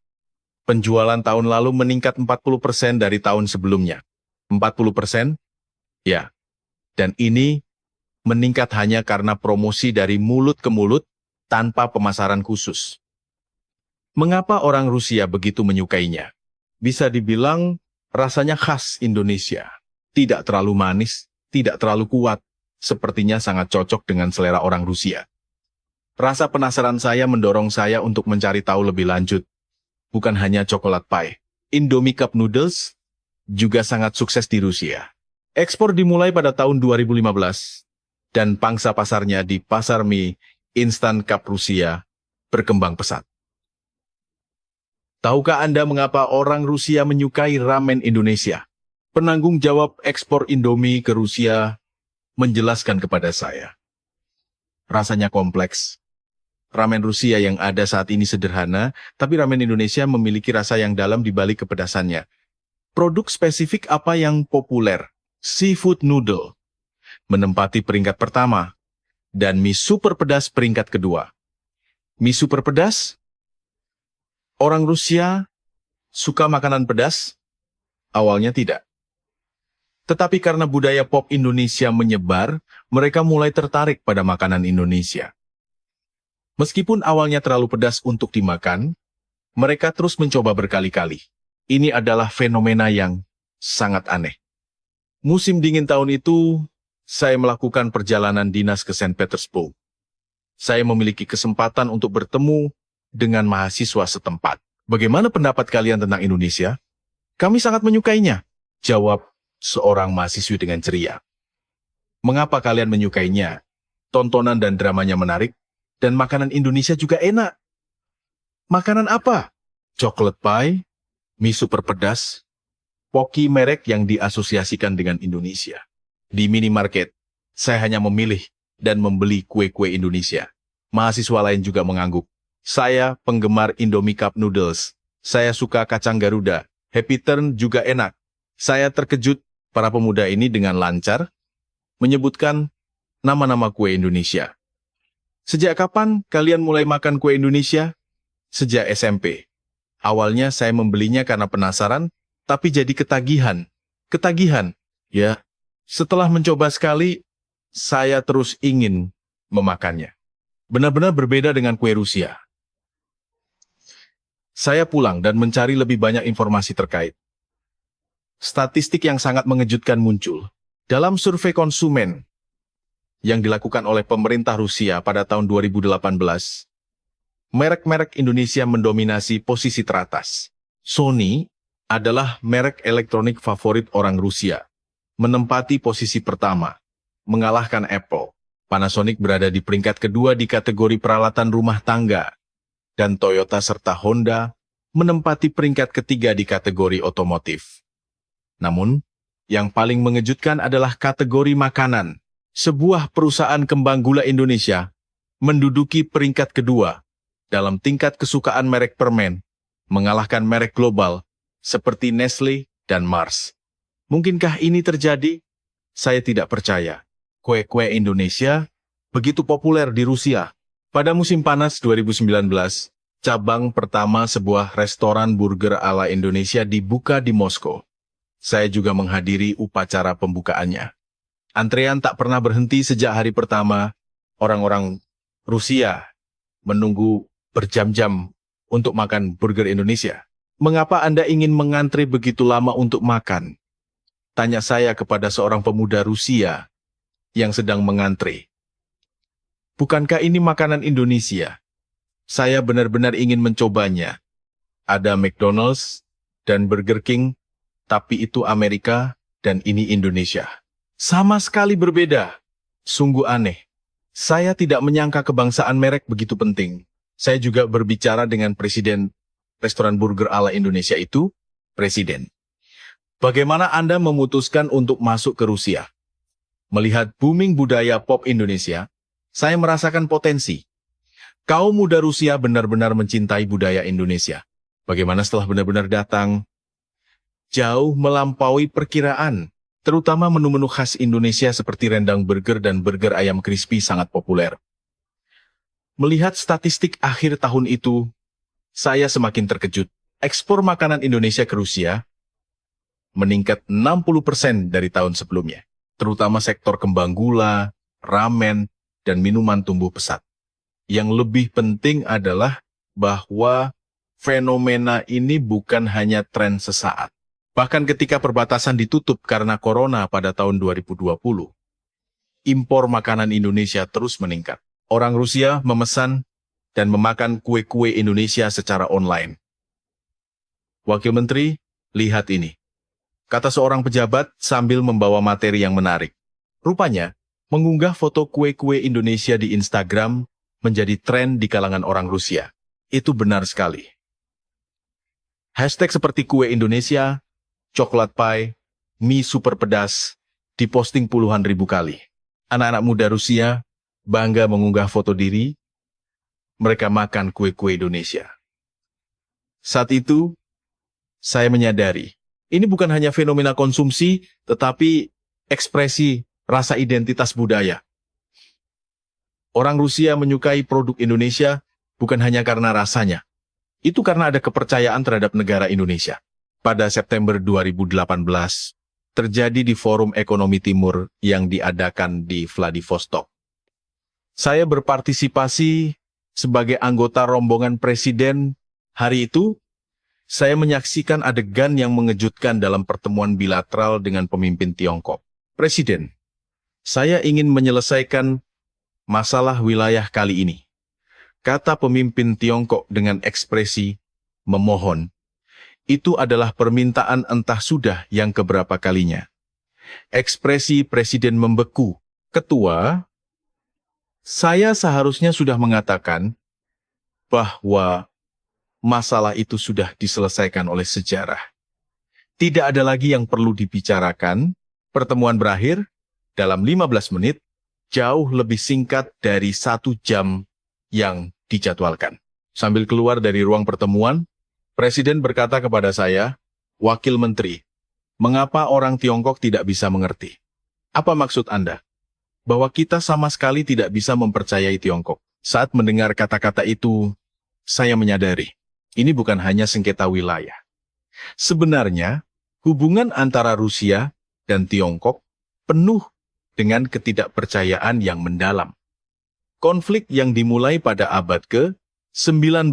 Penjualan tahun lalu meningkat 40% dari tahun sebelumnya. 40%? Ya. Dan ini meningkat hanya karena promosi dari mulut ke mulut tanpa pemasaran khusus. Mengapa orang Rusia begitu menyukainya? Bisa dibilang rasanya khas Indonesia. Tidak terlalu manis, tidak terlalu kuat. Sepertinya sangat cocok dengan selera orang Rusia. Rasa penasaran saya mendorong saya untuk mencari tahu lebih lanjut. Bukan hanya coklat pie. Indomie Cup Noodles juga sangat sukses di Rusia. Ekspor dimulai pada tahun 2015, dan pangsa pasarnya di pasar mie instan cup Rusia berkembang pesat. Tahukah Anda mengapa orang Rusia menyukai ramen Indonesia? Penanggung jawab ekspor Indomie ke Rusia menjelaskan kepada saya. Rasanya kompleks. Ramen Rusia yang ada saat ini sederhana, tapi ramen Indonesia memiliki rasa yang dalam di balik kepedasannya. Produk spesifik apa yang populer? Seafood noodle menempati peringkat pertama, dan mie super pedas peringkat kedua. Mie super pedas? Orang Rusia suka makanan pedas? Awalnya tidak. Tetapi karena budaya pop Indonesia menyebar, mereka mulai tertarik pada makanan Indonesia. Meskipun awalnya terlalu pedas untuk dimakan, mereka terus mencoba berkali-kali. Ini adalah fenomena yang sangat aneh. Musim dingin tahun itu, saya melakukan perjalanan dinas ke Saint Petersburg. Saya memiliki kesempatan untuk bertemu dengan mahasiswa setempat. Bagaimana pendapat kalian tentang Indonesia? Kami sangat menyukainya, jawab seorang mahasiswi dengan ceria. Mengapa kalian menyukainya? Tontonan dan dramanya menarik, dan makanan Indonesia juga enak. Makanan apa? Coklat pie, mie super pedas, poki merek yang diasosiasikan dengan Indonesia. Di minimarket, saya hanya memilih dan membeli kue-kue Indonesia. Mahasiswa lain juga mengangguk. Saya penggemar Indomie Cup Noodles. Saya suka kacang Garuda. Happy Turn juga enak. Saya terkejut para pemuda ini dengan lancar menyebutkan nama-nama kue Indonesia. Sejak kapan kalian mulai makan kue Indonesia? Sejak SMP. Awalnya saya membelinya karena penasaran, tapi jadi ketagihan. Ketagihan, ya. Setelah mencoba sekali, saya terus ingin memakannya. Benar-benar berbeda dengan kue Rusia. Saya pulang dan mencari lebih banyak informasi terkait. Statistik yang sangat mengejutkan muncul. Dalam survei konsumen yang dilakukan oleh pemerintah Rusia pada tahun 2018, merek-merek Indonesia mendominasi posisi teratas. Sony adalah merek elektronik favorit orang Rusia, menempati posisi pertama, mengalahkan Apple. Panasonic berada di peringkat kedua di kategori peralatan rumah tangga, dan Toyota serta Honda menempati peringkat ketiga di kategori otomotif. Namun, yang paling mengejutkan adalah kategori makanan. Sebuah perusahaan kembang gula Indonesia menduduki peringkat kedua dalam tingkat kesukaan merek permen, mengalahkan merek global seperti Nestle dan Mars. Mungkinkah ini terjadi? Saya tidak percaya. Kue-kue Indonesia begitu populer di Rusia. Pada musim panas 2019, cabang pertama sebuah restoran burger ala Indonesia dibuka di Moskow. Saya juga menghadiri upacara pembukaannya. Antrean tak pernah berhenti sejak hari pertama. Orang-orang Rusia menunggu berjam-jam untuk makan burger Indonesia. Mengapa Anda ingin mengantre begitu lama untuk makan? Tanya saya kepada seorang pemuda Rusia yang sedang mengantre. Bukankah ini makanan Indonesia? Saya benar-benar ingin mencobanya. Ada McDonald's dan Burger King, tapi itu Amerika dan ini Indonesia. Sama sekali berbeda. Sungguh aneh. Saya tidak menyangka kebangsaan merek begitu penting. Saya juga berbicara dengan presiden restoran burger ala Indonesia itu, presiden. Bagaimana Anda memutuskan untuk masuk ke Rusia? Melihat booming budaya pop Indonesia, saya merasakan potensi. Kaum muda Rusia benar-benar mencintai budaya Indonesia. Bagaimana setelah benar-benar datang? Jauh melampaui perkiraan. Terutama menu-menu khas Indonesia seperti rendang burger dan burger ayam crispy sangat populer. Melihat statistik akhir tahun itu, saya semakin terkejut. Ekspor makanan Indonesia ke Rusia meningkat 60% dari tahun sebelumnya. Terutama sektor kembang gula, ramen, dan minuman tumbuh pesat. Yang lebih penting adalah bahwa fenomena ini bukan hanya tren sesaat. Bahkan ketika perbatasan ditutup karena corona pada tahun 2020, impor makanan Indonesia terus meningkat. Orang Rusia memesan dan memakan kue-kue Indonesia secara online. Wakil Menteri, lihat ini, kata seorang pejabat sambil membawa materi yang menarik. Rupanya, mengunggah foto kue-kue Indonesia di Instagram menjadi tren di kalangan orang Rusia. Itu benar sekali. Hashtag seperti kue Indonesia, coklat pie, mie super pedas, diposting puluhan ribu kali. Anak-anak muda Rusia bangga mengunggah foto diri, mereka makan kue-kue Indonesia. Saat itu, saya menyadari, ini bukan hanya fenomena konsumsi, tetapi ekspresi rasa identitas budaya. Orang Rusia menyukai produk Indonesia bukan hanya karena rasanya, itu karena ada kepercayaan terhadap negara Indonesia. Pada September 2018, terjadi di Forum Ekonomi Timur yang diadakan di Vladivostok. Saya berpartisipasi sebagai anggota rombongan presiden. Hari itu, saya menyaksikan adegan yang mengejutkan dalam pertemuan bilateral dengan pemimpin Tiongkok. Presiden, saya ingin menyelesaikan masalah wilayah kali ini, kata pemimpin Tiongkok dengan ekspresi memohon. Itu adalah permintaan entah sudah yang keberapa kalinya. Ekspresi presiden membeku. Ketua, saya seharusnya sudah mengatakan bahwa masalah itu sudah diselesaikan oleh sejarah. Tidak ada lagi yang perlu dibicarakan. Pertemuan berakhir dalam 15 menit, jauh lebih singkat dari 1 jam yang dijadwalkan. Sambil keluar dari ruang pertemuan, Presiden berkata kepada saya, Wakil Menteri, mengapa orang Tiongkok tidak bisa mengerti? Apa maksud Anda? Bahwa kita sama sekali tidak bisa mempercayai Tiongkok. Saat mendengar kata-kata itu, saya menyadari, ini bukan hanya sengketa wilayah. Sebenarnya, hubungan antara Rusia dan Tiongkok penuh dengan ketidakpercayaan yang mendalam. Konflik yang dimulai pada abad ke-19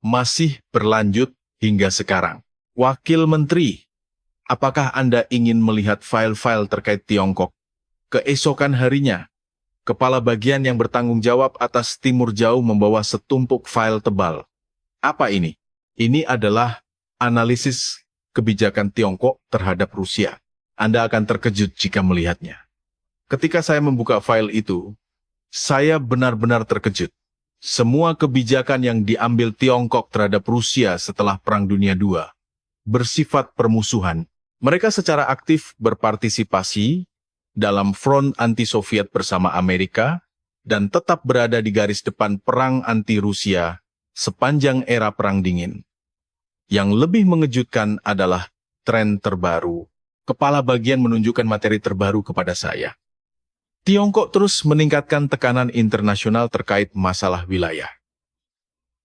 masih berlanjut hingga sekarang. Wakil Menteri, apakah Anda ingin melihat file-file terkait Tiongkok? Keesokan harinya, kepala bagian yang bertanggung jawab atas Timur Jauh membawa setumpuk file tebal. Apa ini? Ini adalah analisis kebijakan Tiongkok terhadap Rusia. Anda akan terkejut jika melihatnya. Ketika saya membuka file itu, saya benar-benar terkejut. Semua kebijakan yang diambil Tiongkok terhadap Rusia setelah Perang Dunia II bersifat permusuhan. Mereka secara aktif berpartisipasi dalam front anti-Soviet bersama Amerika dan tetap berada di garis depan perang anti-Rusia sepanjang era Perang Dingin. Yang lebih mengejutkan adalah tren terbaru. Kepala bagian menunjukkan materi terbaru kepada saya. Tiongkok terus meningkatkan tekanan internasional terkait masalah wilayah.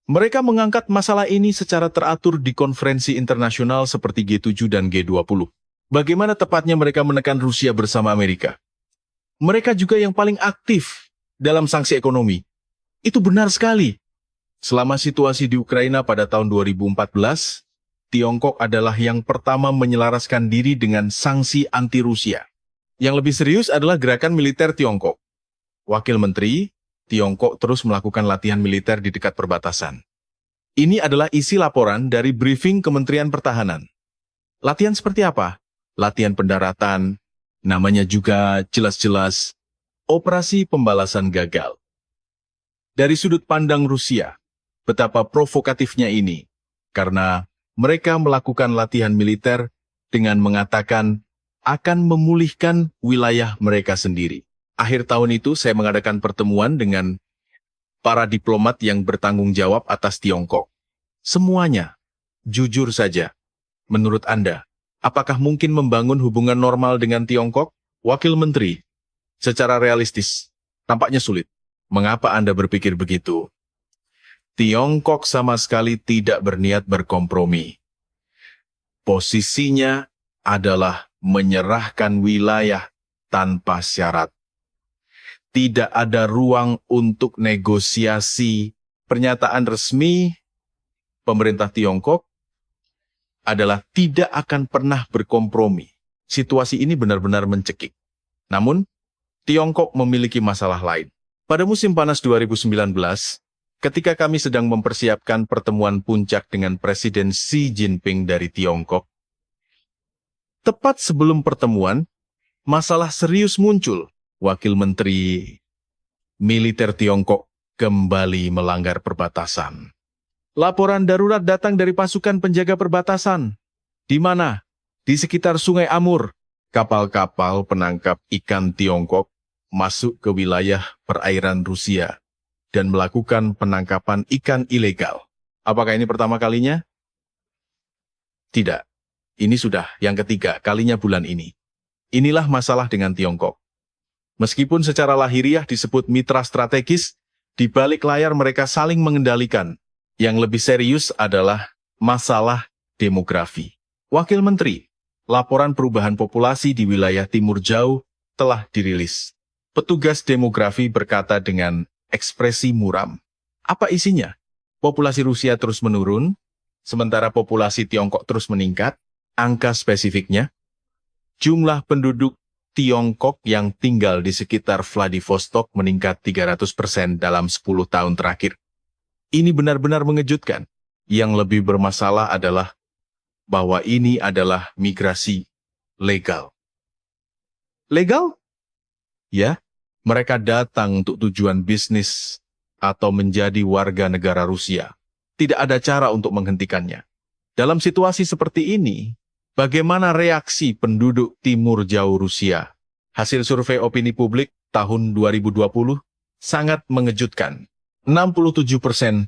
Mereka mengangkat masalah ini secara teratur di konferensi internasional seperti G7 dan G20. Bagaimana tepatnya mereka menekan Rusia bersama Amerika? Mereka juga yang paling aktif dalam sanksi ekonomi. Itu benar sekali. Selama situasi di Ukraina pada tahun 2014, Tiongkok adalah yang pertama menyelaraskan diri dengan sanksi anti-Rusia. Yang lebih serius adalah gerakan militer Tiongkok. Wakil Menteri, Tiongkok terus melakukan latihan militer di dekat perbatasan. Ini adalah isi laporan dari briefing Kementerian Pertahanan. Latihan seperti apa? Latihan pendaratan, namanya juga jelas-jelas operasi pembalasan gagal. Dari sudut pandang Rusia, betapa provokatifnya ini, karena mereka melakukan latihan militer dengan mengatakan akan memulihkan wilayah mereka sendiri. Akhir tahun itu saya mengadakan pertemuan dengan para diplomat yang bertanggung jawab atas Tiongkok. Semuanya, jujur saja, menurut Anda, apakah mungkin membangun hubungan normal dengan Tiongkok? Wakil Menteri, secara realistis, tampaknya sulit. Mengapa Anda berpikir begitu? Tiongkok sama sekali tidak berniat berkompromi. Posisinya adalah menyerahkan wilayah tanpa syarat. Tidak ada ruang untuk negosiasi. Pernyataan resmi pemerintah Tiongkok adalah tidak akan pernah berkompromi. Situasi ini benar-benar mencekik. Namun, Tiongkok memiliki masalah lain. Pada musim panas 2019, ketika kami sedang mempersiapkan pertemuan puncak dengan Presiden Xi Jinping dari Tiongkok, tepat sebelum pertemuan, masalah serius muncul. Wakil Menteri Militer Tiongkok kembali melanggar perbatasan. Laporan darurat datang dari pasukan penjaga perbatasan. Di mana? Di sekitar Sungai Amur. Kapal-kapal penangkap ikan Tiongkok masuk ke wilayah perairan Rusia dan melakukan penangkapan ikan ilegal. Apakah ini pertama kalinya? Tidak. Ini sudah yang ketiga kalinya bulan ini. Inilah masalah dengan Tiongkok. Meskipun secara lahiriah disebut mitra strategis, di balik layar mereka saling mengendalikan. Yang lebih serius adalah masalah demografi. Wakil Menteri, laporan perubahan populasi di wilayah Timur Jauh telah dirilis. Petugas demografi berkata dengan ekspresi muram. Apa isinya? Populasi Rusia terus menurun, sementara populasi Tiongkok terus meningkat. Angka spesifiknya, jumlah penduduk Tiongkok yang tinggal di sekitar Vladivostok meningkat 300% dalam 10 tahun terakhir. Ini benar-benar mengejutkan. Yang lebih bermasalah adalah bahwa ini adalah migrasi legal. Legal? Ya, mereka datang untuk tujuan bisnis atau menjadi warga negara Rusia. Tidak ada cara untuk menghentikannya. Dalam situasi seperti ini, bagaimana reaksi penduduk Timur Jauh Rusia? Hasil survei opini publik tahun 2020 sangat mengejutkan. 67%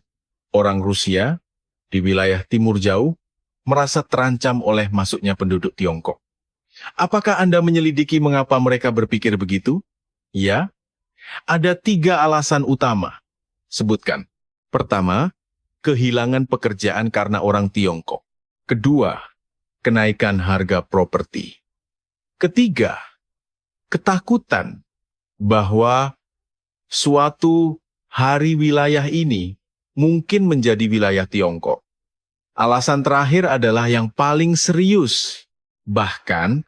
orang Rusia di wilayah Timur Jauh merasa terancam oleh masuknya penduduk Tiongkok. Apakah Anda menyelidiki mengapa mereka berpikir begitu? Ya, ada 3 alasan utama. Sebutkan. Pertama, kehilangan pekerjaan karena orang Tiongkok. Kedua, kenaikan harga properti. Ketiga, ketakutan bahwa suatu hari wilayah ini mungkin menjadi wilayah Tiongkok. Alasan terakhir adalah yang paling serius. Bahkan,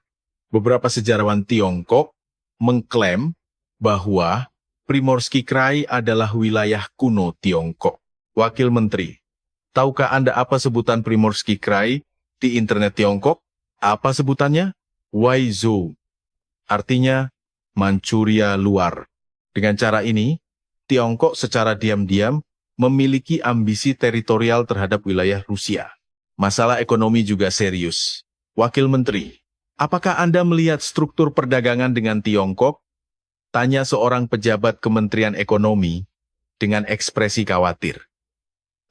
beberapa sejarawan Tiongkok mengklaim bahwa Primorsky Krai adalah wilayah kuno Tiongkok. Wakil Menteri, tahukah Anda apa sebutan Primorsky Krai di internet Tiongkok? Apa sebutannya? Waizhou. Artinya Manchuria luar. Dengan cara ini, Tiongkok secara diam-diam memiliki ambisi teritorial terhadap wilayah Rusia. Masalah ekonomi juga serius. Wakil Menteri, apakah Anda melihat struktur perdagangan dengan Tiongkok? Tanya seorang pejabat Kementerian Ekonomi dengan ekspresi khawatir.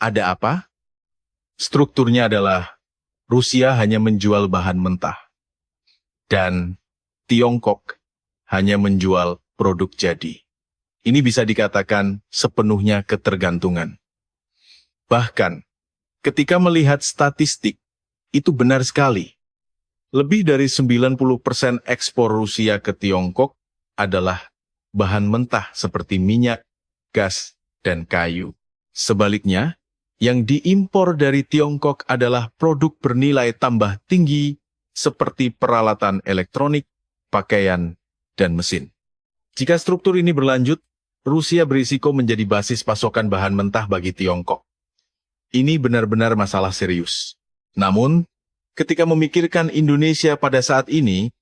Ada apa? Strukturnya adalah Rusia hanya menjual bahan mentah. Dan Tiongkok hanya menjual produk jadi. Ini bisa dikatakan sepenuhnya ketergantungan. Bahkan, ketika melihat statistik, itu benar sekali. Lebih dari 90% ekspor Rusia ke Tiongkok adalah bahan mentah seperti minyak, gas, dan kayu. Sebaliknya, yang diimpor dari Tiongkok adalah produk bernilai tambah tinggi seperti peralatan elektronik, pakaian, dan mesin. Jika struktur ini berlanjut, Rusia berisiko menjadi basis pasokan bahan mentah bagi Tiongkok. Ini benar-benar masalah serius. Namun, ketika memikirkan Indonesia pada saat ini,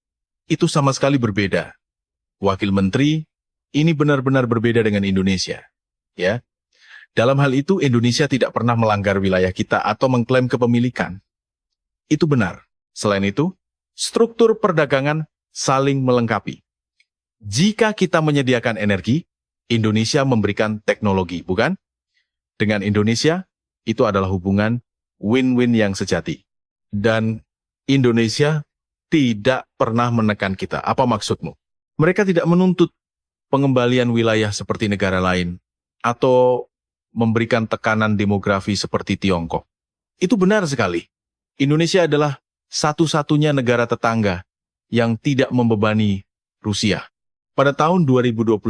itu sama sekali berbeda. Wakil Menteri, ini benar-benar berbeda dengan Indonesia. Ya, dalam hal itu Indonesia tidak pernah melanggar wilayah kita atau mengklaim kepemilikan. Itu benar. Selain itu, struktur perdagangan saling melengkapi. Jika kita menyediakan energi, Indonesia memberikan teknologi, bukan? Dengan Indonesia, itu adalah hubungan win-win yang sejati. Dan Indonesia tidak pernah menekan kita. Apa maksudmu? Mereka tidak menuntut pengembalian wilayah seperti negara lain, atau memberikan tekanan demografi seperti Tiongkok. Itu benar sekali. Indonesia adalah satu-satunya negara tetangga yang tidak membebani Rusia. Pada tahun 2021,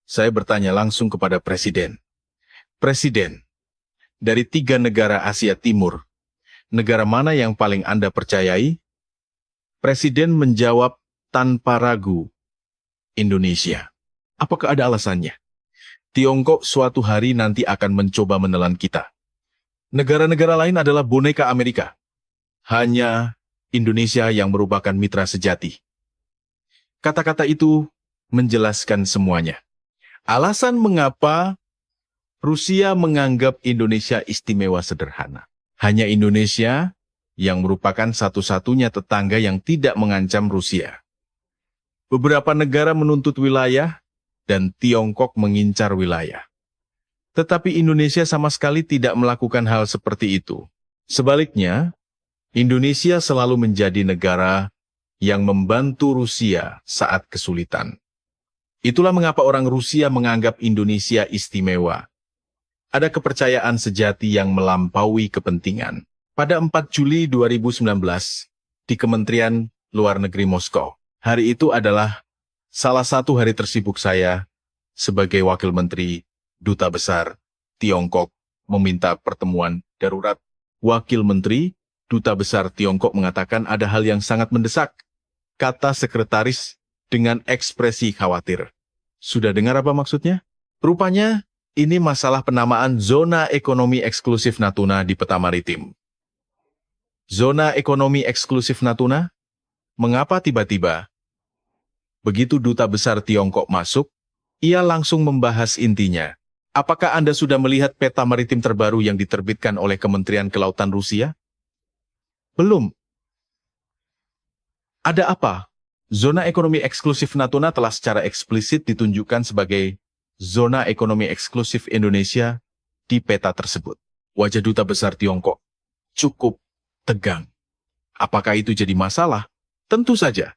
saya bertanya langsung kepada Presiden. Presiden, dari 3 negara Asia Timur, negara mana yang paling Anda percayai? Presiden menjawab tanpa ragu, Indonesia. Apakah ada alasannya? Tiongkok suatu hari nanti akan mencoba menelan kita. Negara-negara lain adalah boneka Amerika. Hanya Indonesia yang merupakan mitra sejati. Kata-kata itu menjelaskan semuanya. Alasan mengapa Rusia menganggap Indonesia istimewa sederhana. Hanya Indonesia yang merupakan satu-satunya tetangga yang tidak mengancam Rusia. Beberapa negara menuntut wilayah dan Tiongkok mengincar wilayah. Tetapi Indonesia sama sekali tidak melakukan hal seperti itu. Sebaliknya, Indonesia selalu menjadi negara yang membantu Rusia saat kesulitan. Itulah mengapa orang Rusia menganggap Indonesia istimewa. Ada kepercayaan sejati yang melampaui kepentingan. Pada 4 Juli 2019, di Kementerian Luar Negeri Moskow, hari itu adalah salah satu hari tersibuk saya sebagai Wakil Menteri Duta Besar Tiongkok meminta pertemuan darurat. Wakil Menteri Duta Besar Tiongkok mengatakan ada hal yang sangat mendesak, kata sekretaris dengan ekspresi khawatir. Sudah dengar apa maksudnya? Rupanya ini masalah penamaan zona ekonomi eksklusif Natuna di peta maritim. Zona ekonomi eksklusif Natuna? Mengapa tiba-tiba? Begitu Duta Besar Tiongkok masuk, ia langsung membahas intinya. Apakah Anda sudah melihat peta maritim terbaru yang diterbitkan oleh Kementerian Kelautan Rusia? Belum. Ada apa? Zona ekonomi eksklusif Natuna telah secara eksplisit ditunjukkan sebagai zona ekonomi eksklusif Indonesia di peta tersebut. Wajah Duta Besar Tiongkok cukup tegang. Apakah itu jadi masalah? Tentu saja.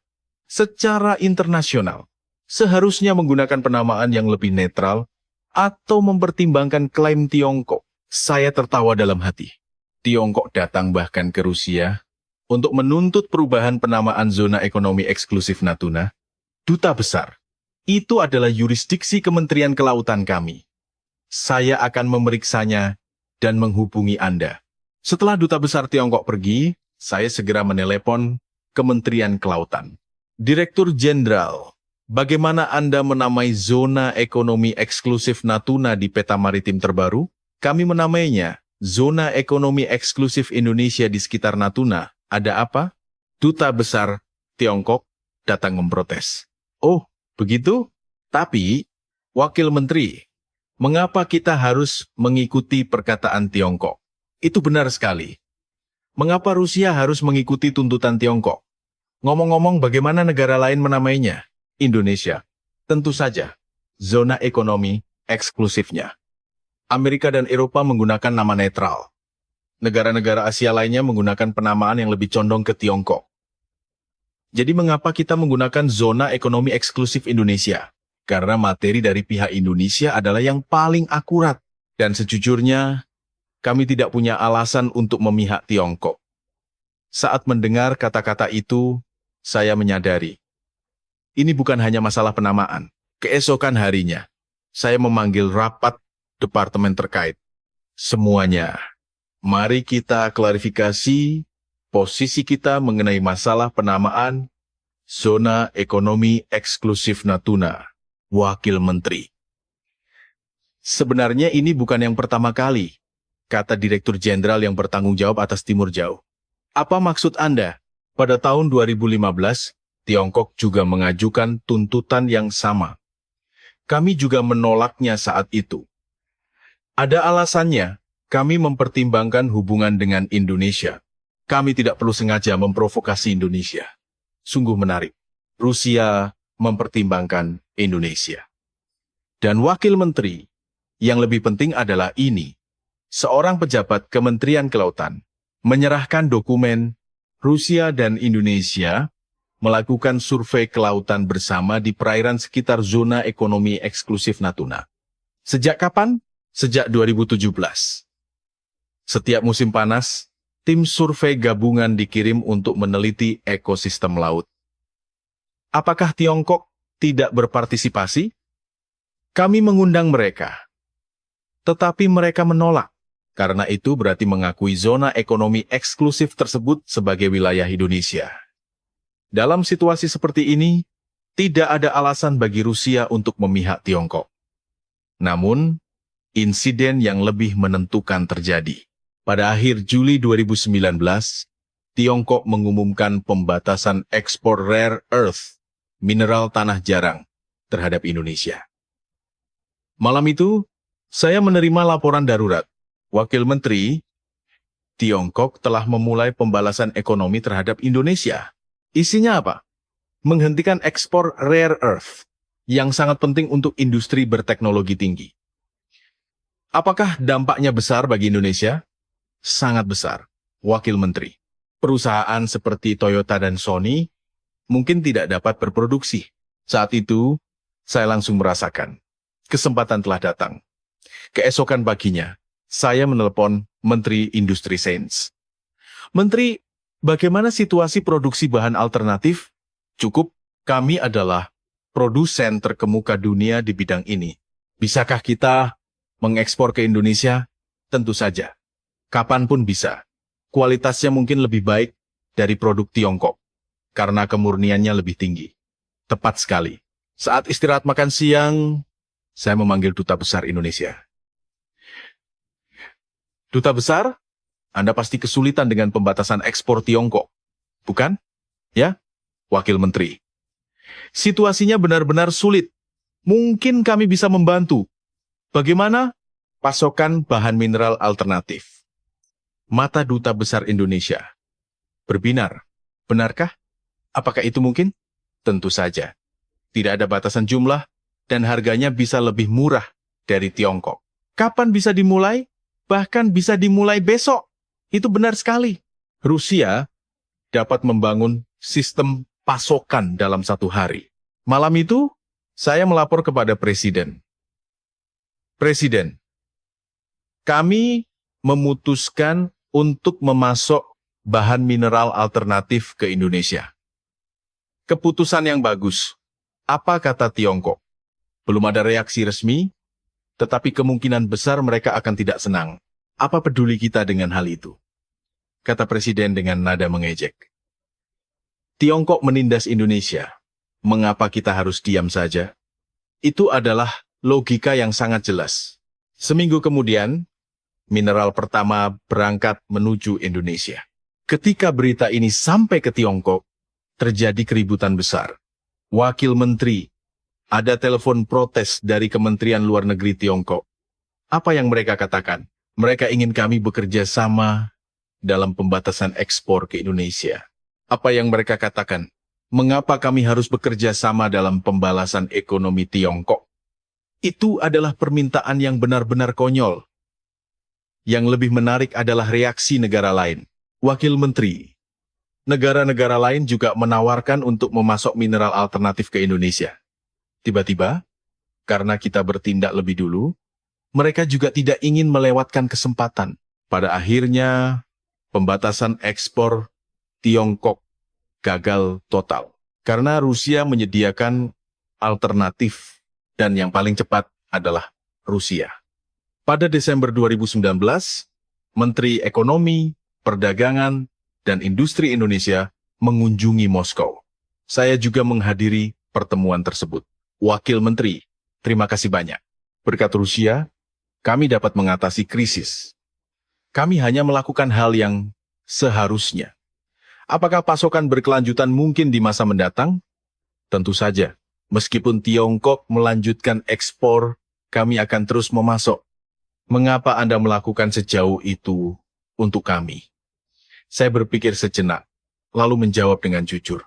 Secara internasional, seharusnya menggunakan penamaan yang lebih netral atau mempertimbangkan klaim Tiongkok. Saya tertawa dalam hati. Tiongkok datang bahkan ke Rusia untuk menuntut perubahan penamaan zona ekonomi eksklusif Natuna. Duta Besar, itu adalah yurisdiksi Kementerian Kelautan kami. Saya akan memeriksanya dan menghubungi Anda. Setelah Duta Besar Tiongkok pergi, saya segera menelepon Kementerian Kelautan. Direktur Jenderal, bagaimana Anda menamai zona ekonomi eksklusif Natuna di peta maritim terbaru? Kami menamainya Zona Ekonomi Eksklusif Indonesia di sekitar Natuna. Ada apa? Duta Besar Tiongkok datang memprotes. Oh, begitu? Tapi, Wakil Menteri, mengapa kita harus mengikuti perkataan Tiongkok? Itu benar sekali. Mengapa Rusia harus mengikuti tuntutan Tiongkok? Ngomong-ngomong, bagaimana negara lain menamainya? Indonesia. Tentu saja, zona ekonomi eksklusifnya. Amerika dan Eropa menggunakan nama netral. Negara-negara Asia lainnya menggunakan penamaan yang lebih condong ke Tiongkok. Jadi mengapa kita menggunakan zona ekonomi eksklusif Indonesia? Karena materi dari pihak Indonesia adalah yang paling akurat. Dan sejujurnya, kami tidak punya alasan untuk memihak Tiongkok. Saat mendengar kata-kata itu, saya menyadari. Ini bukan hanya masalah penamaan. Keesokan harinya, saya memanggil rapat departemen terkait. Semuanya. Mari kita klarifikasi posisi kita mengenai masalah penamaan zona ekonomi eksklusif Natuna. Wakil Menteri. Sebenarnya ini bukan yang pertama kali, kata Direktur Jenderal yang bertanggung jawab atas Timur Jauh. Apa maksud Anda? Pada tahun 2015, Tiongkok juga mengajukan tuntutan yang sama. Kami juga menolaknya saat itu. Ada alasannya, kami mempertimbangkan hubungan dengan Indonesia. Kami tidak perlu sengaja memprovokasi Indonesia. Sungguh menarik. Rusia mempertimbangkan Indonesia. Dan Wakil Menteri, yang lebih penting adalah ini. Seorang pejabat Kementerian Kelautan menyerahkan dokumen Rusia dan Indonesia melakukan survei kelautan bersama di perairan sekitar zona ekonomi eksklusif Natuna. Sejak kapan? Sejak 2017. Setiap musim panas, tim survei gabungan dikirim untuk meneliti ekosistem laut. Apakah Tiongkok tidak berpartisipasi? Kami mengundang mereka, tetapi mereka menolak. Karena itu berarti mengakui zona ekonomi eksklusif tersebut sebagai wilayah Indonesia. Dalam situasi seperti ini, tidak ada alasan bagi Rusia untuk memihak Tiongkok. Namun, insiden yang lebih menentukan terjadi. Pada akhir Juli 2019, Tiongkok mengumumkan pembatasan ekspor rare earth, mineral tanah jarang, terhadap Indonesia. Malam itu, saya menerima laporan darurat. Wakil Menteri, Tiongkok telah memulai pembalasan ekonomi terhadap Indonesia. Isinya apa? Menghentikan ekspor rare earth, yang sangat penting untuk industri berteknologi tinggi. Apakah dampaknya besar bagi Indonesia? Sangat besar, Wakil Menteri. Perusahaan seperti Toyota dan Sony mungkin tidak dapat berproduksi. Saat itu, saya langsung merasakan kesempatan telah datang. Keesokan paginya, saya menelepon Menteri Industri Sains. Menteri, bagaimana situasi produksi bahan alternatif? Cukup, kami adalah produsen terkemuka dunia di bidang ini. Bisakah kita mengekspor ke Indonesia? Tentu saja. Kapanpun bisa. Kualitasnya mungkin lebih baik dari produk Tiongkok, karena kemurniannya lebih tinggi. Tepat sekali. Saat istirahat makan siang, saya memanggil Duta Besar Indonesia. Duta Besar, Anda pasti kesulitan dengan pembatasan ekspor Tiongkok, bukan? Ya, Wakil Menteri. Situasinya benar-benar sulit. Mungkin kami bisa membantu. Bagaimana? Pasokan bahan mineral alternatif. Mata Duta Besar Indonesia berbinar. Benarkah? Apakah itu mungkin? Tentu saja. Tidak ada batasan jumlah dan harganya bisa lebih murah dari Tiongkok. Kapan bisa dimulai? Bahkan bisa dimulai besok. Itu benar sekali. Rusia dapat membangun sistem pasokan dalam 1 hari. Malam itu, saya melapor kepada Presiden. Presiden, kami memutuskan untuk memasok bahan mineral alternatif ke Indonesia. Keputusan yang bagus. Apa kata Tiongkok? Belum ada reaksi resmi, tetapi kemungkinan besar mereka akan tidak senang. Apa peduli kita dengan hal itu? Kata Presiden dengan nada mengejek. Tiongkok menindas Indonesia. Mengapa kita harus diam saja? Itu adalah logika yang sangat jelas. Seminggu kemudian, mineral pertama berangkat menuju Indonesia. Ketika berita ini sampai ke Tiongkok, terjadi keributan besar. Wakil Menteri, ada telepon protes dari Kementerian Luar Negeri Tiongkok. Apa yang mereka katakan? Mereka ingin kami bekerja sama dalam pembatasan ekspor ke Indonesia. Apa yang mereka katakan? Mengapa kami harus bekerja sama dalam pembalasan ekonomi Tiongkok? Itu adalah permintaan yang benar-benar konyol. Yang lebih menarik adalah reaksi negara lain. Wakil Menteri, negara-negara lain juga menawarkan untuk memasok mineral alternatif ke Indonesia. Tiba-tiba, karena kita bertindak lebih dulu, mereka juga tidak ingin melewatkan kesempatan. Pada akhirnya, pembatasan ekspor Tiongkok gagal total. Karena Rusia menyediakan alternatif, dan yang paling cepat adalah Rusia. Pada Desember 2019, Menteri Ekonomi, Perdagangan, dan Industri Indonesia mengunjungi Moskow. Saya juga menghadiri pertemuan tersebut. Wakil Menteri, terima kasih banyak. Berkat Rusia, kami dapat mengatasi krisis. Kami hanya melakukan hal yang seharusnya. Apakah pasokan berkelanjutan mungkin di masa mendatang? Tentu saja. Meskipun Tiongkok melanjutkan ekspor, kami akan terus memasok. Mengapa Anda melakukan sejauh itu untuk kami? Saya berpikir sejenak, lalu menjawab dengan jujur.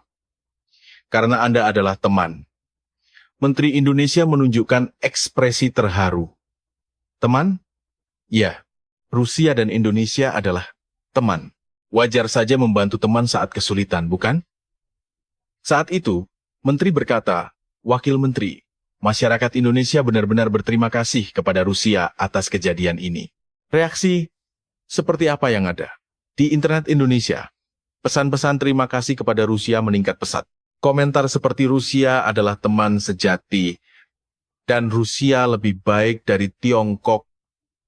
Karena Anda adalah teman. Menteri Indonesia menunjukkan ekspresi terharu. Teman? Ya, Rusia dan Indonesia adalah teman. Wajar saja membantu teman saat kesulitan, bukan? Saat itu, Menteri berkata, Wakil Menteri, masyarakat Indonesia benar-benar berterima kasih kepada Rusia atas kejadian ini. Reaksi seperti apa yang ada? Di internet Indonesia, pesan-pesan terima kasih kepada Rusia meningkat pesat. Komentar seperti Rusia adalah teman sejati, dan Rusia lebih baik dari Tiongkok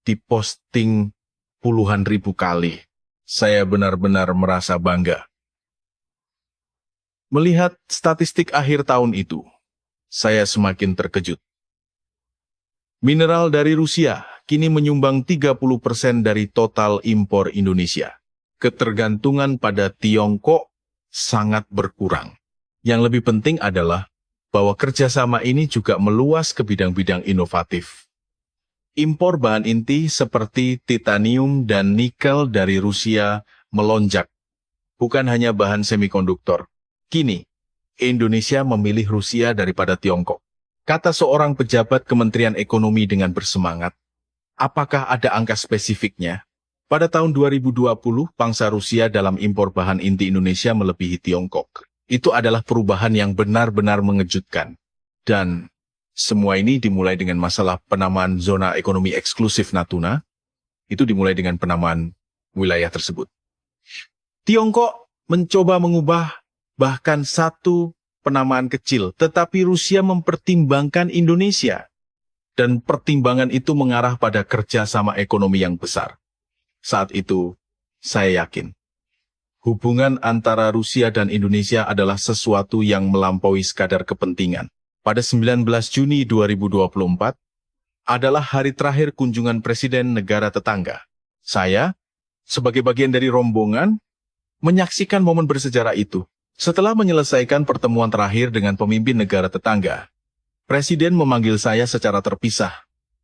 diposting puluhan ribu kali. Saya benar-benar merasa bangga. Melihat statistik akhir tahun itu, saya semakin terkejut. Mineral dari Rusia kini menyumbang 30% dari total impor Indonesia. Ketergantungan pada Tiongkok sangat berkurang. Yang lebih penting adalah bahwa kerjasama ini juga meluas ke bidang-bidang inovatif. Impor bahan inti seperti titanium dan nikel dari Rusia melonjak. Bukan hanya bahan semikonduktor. Kini, Indonesia memilih Rusia daripada Tiongkok. Kata seorang pejabat Kementerian Ekonomi dengan bersemangat. Apakah ada angka spesifiknya? Pada tahun 2020, pangsa Rusia dalam impor bahan inti Indonesia melebihi Tiongkok. Itu adalah perubahan yang benar-benar mengejutkan. Dan semua ini dimulai dengan masalah penamaan zona ekonomi eksklusif Natuna. Itu dimulai dengan penamaan wilayah tersebut. Tiongkok mencoba mengubah bahkan satu penamaan kecil, tetapi Rusia mempertimbangkan Indonesia. Dan pertimbangan itu mengarah pada kerjasama ekonomi yang besar. Saat itu, saya yakin, hubungan antara Rusia dan Indonesia adalah sesuatu yang melampaui sekadar kepentingan. Pada 19 Juni 2024, adalah hari terakhir kunjungan Presiden negara tetangga. Saya, sebagai bagian dari rombongan, menyaksikan momen bersejarah itu. Setelah menyelesaikan pertemuan terakhir dengan pemimpin negara tetangga, Presiden memanggil saya secara terpisah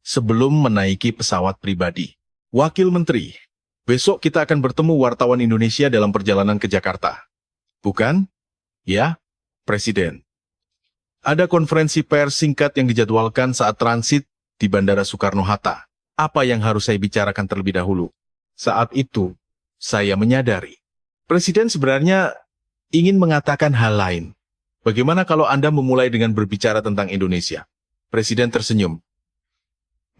sebelum menaiki pesawat pribadi. Wakil Menteri, besok kita akan bertemu wartawan Indonesia dalam perjalanan ke Jakarta. Bukan? Ya, Presiden. Ada konferensi pers singkat yang dijadwalkan saat transit di Bandara Soekarno-Hatta. Apa yang harus saya bicarakan terlebih dahulu? Saat itu, saya menyadari. Presiden sebenarnya ingin mengatakan hal lain. Bagaimana kalau Anda memulai dengan berbicara tentang Indonesia? Presiden tersenyum.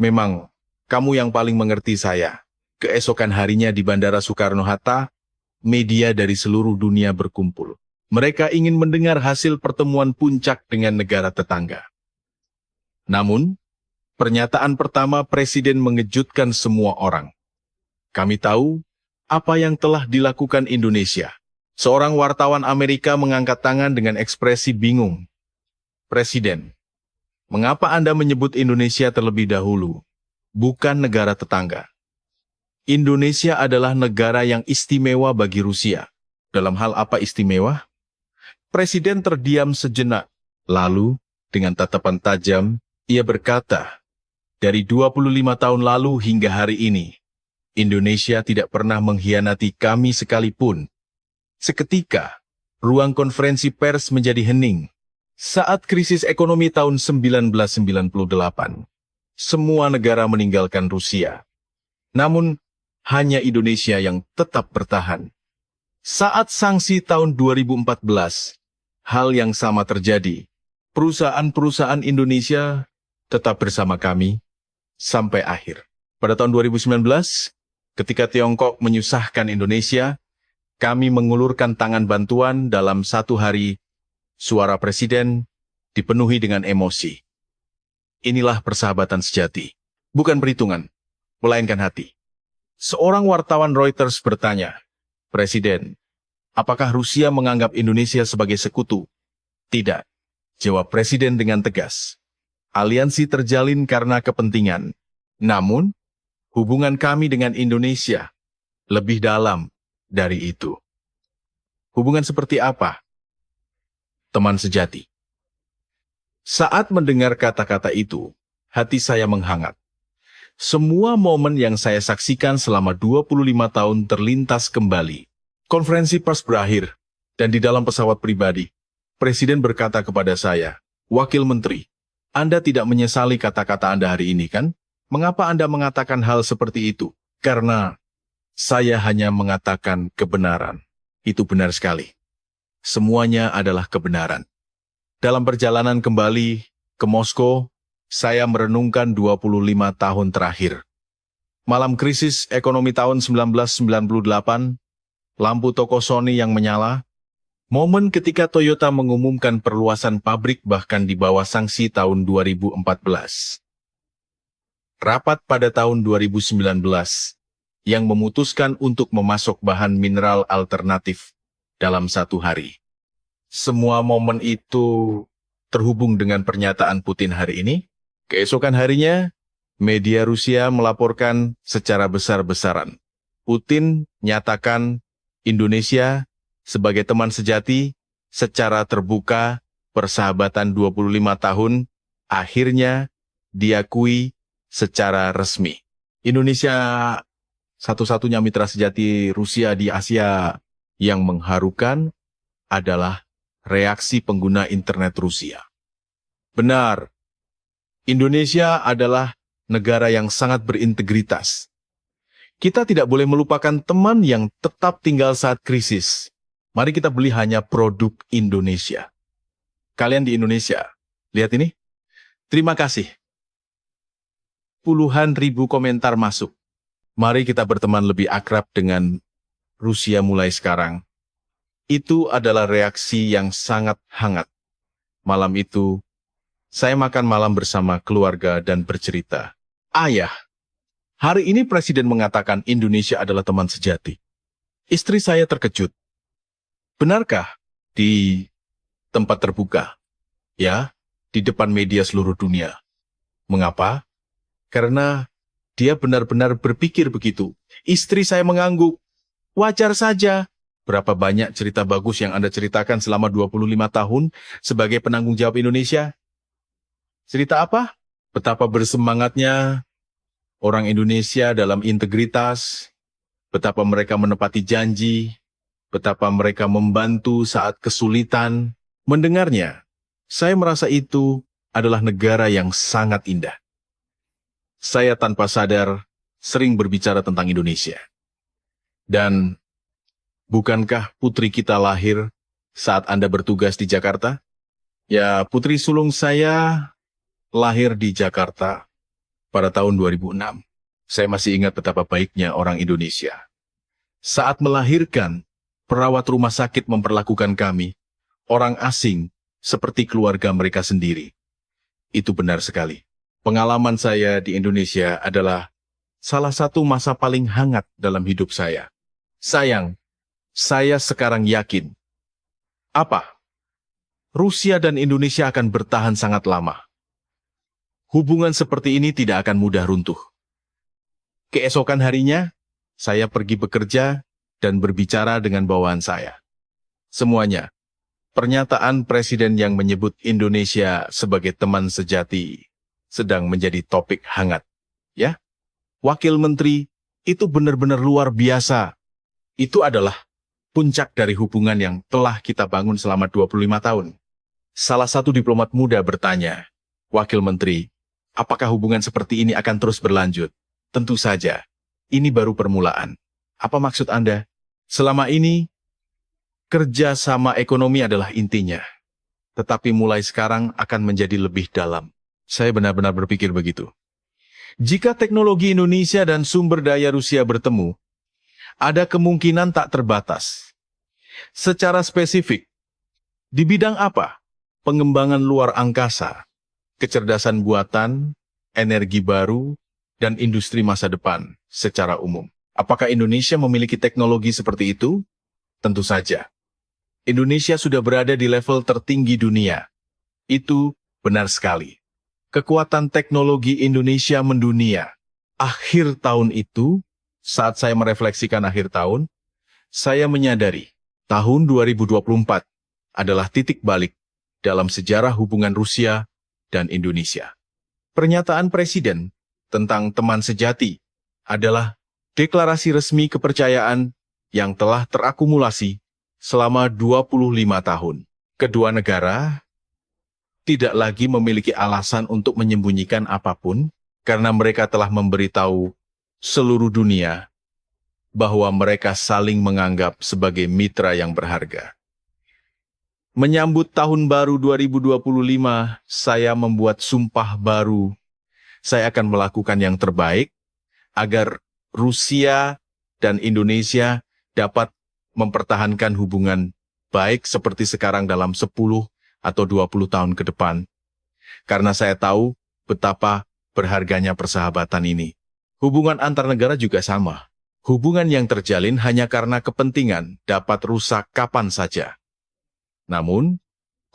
Memang, kamu yang paling mengerti saya. Keesokan harinya di Bandara Soekarno-Hatta, media dari seluruh dunia berkumpul. Mereka ingin mendengar hasil pertemuan puncak dengan negara tetangga. Namun, pernyataan pertama Presiden mengejutkan semua orang. Kami tahu apa yang telah dilakukan Indonesia. Seorang wartawan Amerika mengangkat tangan dengan ekspresi bingung. Presiden, mengapa Anda menyebut Indonesia terlebih dahulu, bukan negara tetangga? Indonesia adalah negara yang istimewa bagi Rusia. Dalam hal apa istimewa? Presiden terdiam sejenak. Lalu, dengan tatapan tajam, ia berkata, dari 25 tahun lalu hingga hari ini, Indonesia tidak pernah mengkhianati kami sekalipun. Seketika, ruang konferensi pers menjadi hening. Saat krisis ekonomi tahun 1998, semua negara meninggalkan Rusia. Namun, hanya Indonesia yang tetap bertahan. Saat sanksi tahun 2014, hal yang sama terjadi. Perusahaan-perusahaan Indonesia tetap bersama kami sampai akhir. Pada tahun 2019, ketika Tiongkok menyusahkan Indonesia, kami mengulurkan tangan bantuan dalam satu hari. Suara Presiden dipenuhi dengan emosi. Inilah persahabatan sejati. Bukan perhitungan, melainkan hati. Seorang wartawan Reuters bertanya, Presiden, apakah Rusia menganggap Indonesia sebagai sekutu? Tidak, jawab Presiden dengan tegas. Aliansi terjalin karena kepentingan. Namun, hubungan kami dengan Indonesia lebih dalam dari itu. Hubungan seperti apa? Teman sejati. Saat mendengar kata-kata itu, hati saya menghangat. Semua momen yang saya saksikan selama 25 tahun terlintas kembali. Konferensi pers berakhir, dan di dalam pesawat pribadi, Presiden berkata kepada saya, Wakil Menteri, Anda tidak menyesali kata-kata Anda hari ini, kan? Mengapa Anda mengatakan hal seperti itu? Karena saya hanya mengatakan kebenaran. Itu benar sekali. Semuanya adalah kebenaran. Dalam perjalanan kembali ke Moskow, saya merenungkan 25 tahun terakhir. Malam krisis ekonomi tahun 1998, lampu toko Sony yang menyala, momen ketika Toyota mengumumkan perluasan pabrik bahkan di bawah sanksi tahun 2014. Rapat pada tahun 2019, yang memutuskan untuk memasok bahan mineral alternatif dalam satu hari. Semua momen itu terhubung dengan pernyataan Putin hari ini. Keesokan harinya, media Rusia melaporkan secara besar-besaran. Putin nyatakan Indonesia sebagai teman sejati secara terbuka, persahabatan 25 tahun akhirnya diakui secara resmi. Indonesia satu-satunya mitra sejati Rusia di Asia yang mengharukan adalah reaksi pengguna internet Rusia. Benar, Indonesia adalah negara yang sangat berintegritas. Kita tidak boleh melupakan teman yang tetap tinggal saat krisis. Mari kita beli hanya produk Indonesia. Kalian di Indonesia, lihat ini. Terima kasih. Puluhan ribu komentar masuk. Mari kita berteman lebih akrab dengan Rusia mulai sekarang. Itu adalah reaksi yang sangat hangat. Malam itu, saya makan malam bersama keluarga dan bercerita. Ayah, hari ini Presiden mengatakan Indonesia adalah teman sejati. Istri saya terkejut. Benarkah? Di tempat terbuka. Ya, di depan media seluruh dunia. Mengapa? Karena dia benar-benar berpikir begitu. Istri saya mengangguk. Wajar saja. Berapa banyak cerita bagus yang Anda ceritakan selama 25 tahun sebagai penanggung jawab Indonesia? Cerita apa? Betapa bersemangatnya orang Indonesia dalam integritas, betapa mereka menepati janji, betapa mereka membantu saat kesulitan. Mendengarnya, saya merasa itu adalah negara yang sangat indah. Saya tanpa sadar sering berbicara tentang Indonesia. Dan bukankah putri kita lahir saat Anda bertugas di Jakarta? Ya, putri sulung saya lahir di Jakarta pada tahun 2006. Saya masih ingat betapa baiknya orang Indonesia. Saat melahirkan, perawat rumah sakit memperlakukan kami, orang asing, seperti keluarga mereka sendiri. Itu benar sekali. Pengalaman saya di Indonesia adalah salah satu masa paling hangat dalam hidup saya. Sayang, saya sekarang yakin. Apa? Rusia dan Indonesia akan bertahan sangat lama. Hubungan seperti ini tidak akan mudah runtuh. Keesokan harinya, saya pergi bekerja dan berbicara dengan bawahan saya. Semuanya, pernyataan Presiden yang menyebut Indonesia sebagai teman sejati sedang menjadi topik hangat. Ya, Wakil Menteri itu benar-benar luar biasa. Itu adalah puncak dari hubungan yang telah kita bangun selama 25 tahun. Salah satu diplomat muda bertanya, Wakil Menteri, apakah hubungan seperti ini akan terus berlanjut? Tentu saja, ini baru permulaan. Apa maksud Anda? Selama ini, kerjasama ekonomi adalah intinya. Tetapi mulai sekarang akan menjadi lebih dalam. Saya benar-benar berpikir begitu. Jika teknologi Indonesia dan sumber daya Rusia bertemu, ada kemungkinan tak terbatas. Secara spesifik, di bidang apa? Pengembangan luar angkasa, kecerdasan buatan, energi baru, dan industri masa depan secara umum. Apakah Indonesia memiliki teknologi seperti itu? Tentu saja. Indonesia sudah berada di level tertinggi dunia. Itu benar sekali. Kekuatan teknologi Indonesia mendunia. Akhir tahun itu, saat saya merefleksikan akhir tahun, saya menyadari tahun 2024 adalah titik balik dalam sejarah hubungan Rusia dan Indonesia. Pernyataan Presiden tentang teman sejati adalah deklarasi resmi kepercayaan yang telah terakumulasi selama 25 tahun. Kedua negara tidak lagi memiliki alasan untuk menyembunyikan apapun karena mereka telah memberitahu seluruh dunia bahwa mereka saling menganggap sebagai mitra yang berharga. Menyambut tahun baru 2025, saya membuat sumpah baru. Saya akan melakukan yang terbaik agar Rusia dan Indonesia dapat mempertahankan hubungan baik seperti sekarang dalam 10 atau 20 tahun ke depan. Karena saya tahu betapa berharganya persahabatan ini. Hubungan antar negara juga sama. Hubungan yang terjalin hanya karena kepentingan dapat rusak kapan saja. Namun,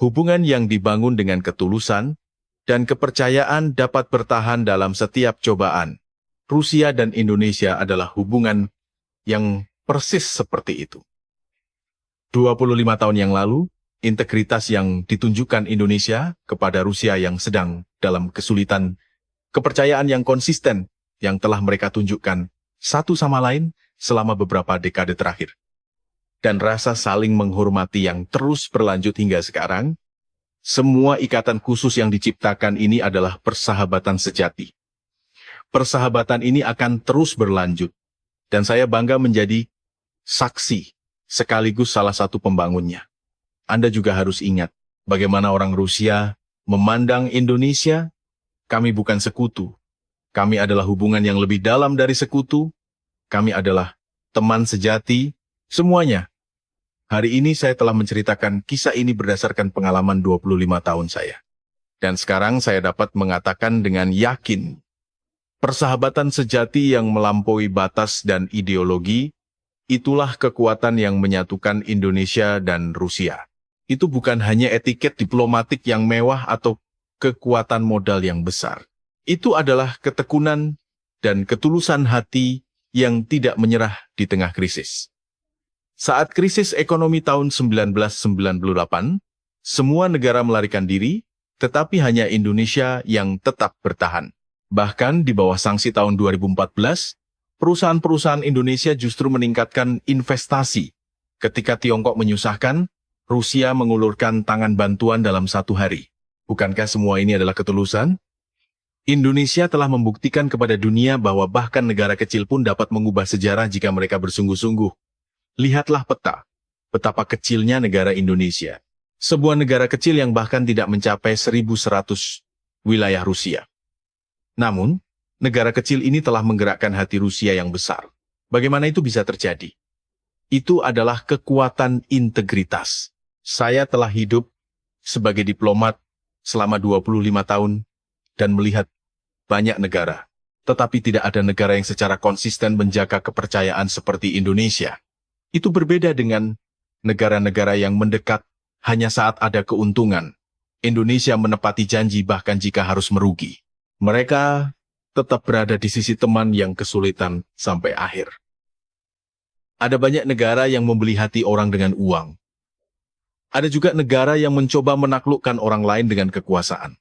hubungan yang dibangun dengan ketulusan dan kepercayaan dapat bertahan dalam setiap cobaan. Rusia dan Indonesia adalah hubungan yang persis seperti itu. 25 tahun yang lalu, integritas yang ditunjukkan Indonesia kepada Rusia yang sedang dalam kesulitan, kepercayaan yang konsisten yang telah mereka tunjukkan satu sama lain selama beberapa dekade terakhir, dan rasa saling menghormati yang terus berlanjut hingga sekarang, semua ikatan khusus yang diciptakan ini adalah persahabatan sejati. Persahabatan ini akan terus berlanjut, dan saya bangga menjadi saksi sekaligus salah satu pembangunnya. Anda juga harus ingat bagaimana orang Rusia memandang Indonesia. Kami bukan sekutu. Kami adalah hubungan yang lebih dalam dari sekutu. Kami adalah teman sejati, semuanya. Hari ini saya telah menceritakan kisah ini berdasarkan pengalaman 25 tahun saya. Dan sekarang saya dapat mengatakan dengan yakin, persahabatan sejati yang melampaui batas dan ideologi, itulah kekuatan yang menyatukan Indonesia dan Rusia. Itu bukan hanya etiket diplomatik yang mewah atau kekuatan modal yang besar. Itu adalah ketekunan dan ketulusan hati yang tidak menyerah di tengah krisis. Saat krisis ekonomi tahun 1998, semua negara melarikan diri, tetapi hanya Indonesia yang tetap bertahan. Bahkan di bawah sanksi tahun 2014, perusahaan-perusahaan Indonesia justru meningkatkan investasi. Ketika Tiongkok menyusahkan, Rusia mengulurkan tangan bantuan dalam 1 hari. Bukankah semua ini adalah ketulusan? Indonesia telah membuktikan kepada dunia bahwa bahkan negara kecil pun dapat mengubah sejarah jika mereka bersungguh-sungguh. Lihatlah peta, betapa kecilnya negara Indonesia. Sebuah negara kecil yang bahkan tidak mencapai 1.100 wilayah Rusia. Namun, negara kecil ini telah menggerakkan hati Rusia yang besar. Bagaimana itu bisa terjadi? Itu adalah kekuatan integritas. Saya telah hidup sebagai diplomat selama 25 tahun dan melihat banyak negara. Tetapi tidak ada negara yang secara konsisten menjaga kepercayaan seperti Indonesia. Itu berbeda dengan negara-negara yang mendekat hanya saat ada keuntungan. Indonesia menepati janji bahkan jika harus merugi. Mereka tetap berada di sisi teman yang kesulitan sampai akhir. Ada banyak negara yang membeli hati orang dengan uang. Ada juga negara yang mencoba menaklukkan orang lain dengan kekuasaan.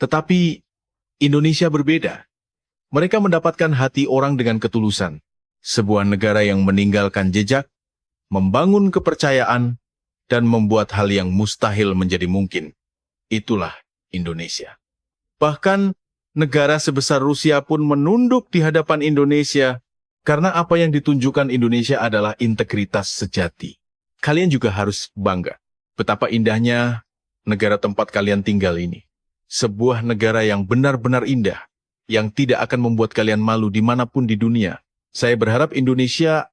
Tetapi Indonesia berbeda. Mereka mendapatkan hati orang dengan ketulusan. Sebuah negara yang meninggalkan jejak, membangun kepercayaan, dan membuat hal yang mustahil menjadi mungkin. Itulah Indonesia. Bahkan negara sebesar Rusia pun menunduk di hadapan Indonesia karena apa yang ditunjukkan Indonesia adalah integritas sejati. Kalian juga harus bangga betapa indahnya negara tempat kalian tinggal ini. Sebuah negara yang benar-benar indah, yang tidak akan membuat kalian malu dimanapun di dunia. Saya berharap Indonesia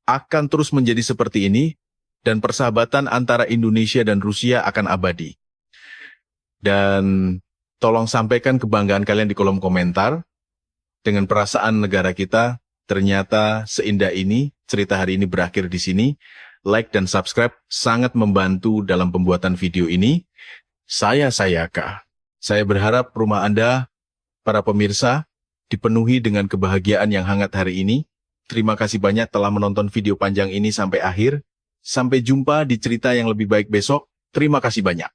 akan terus menjadi seperti ini, dan persahabatan antara Indonesia dan Rusia akan abadi. Dan tolong sampaikan kebanggaan kalian di kolom komentar. Dengan perasaan negara kita, ternyata seindah ini, cerita hari ini berakhir di sini. Like dan subscribe sangat membantu dalam pembuatan video ini. Saya Sayaka. Saya berharap rumah Anda, para pemirsa, dipenuhi dengan kebahagiaan yang hangat hari ini. Terima kasih banyak telah menonton video panjang ini sampai akhir. Sampai jumpa di cerita yang lebih baik besok. Terima kasih banyak.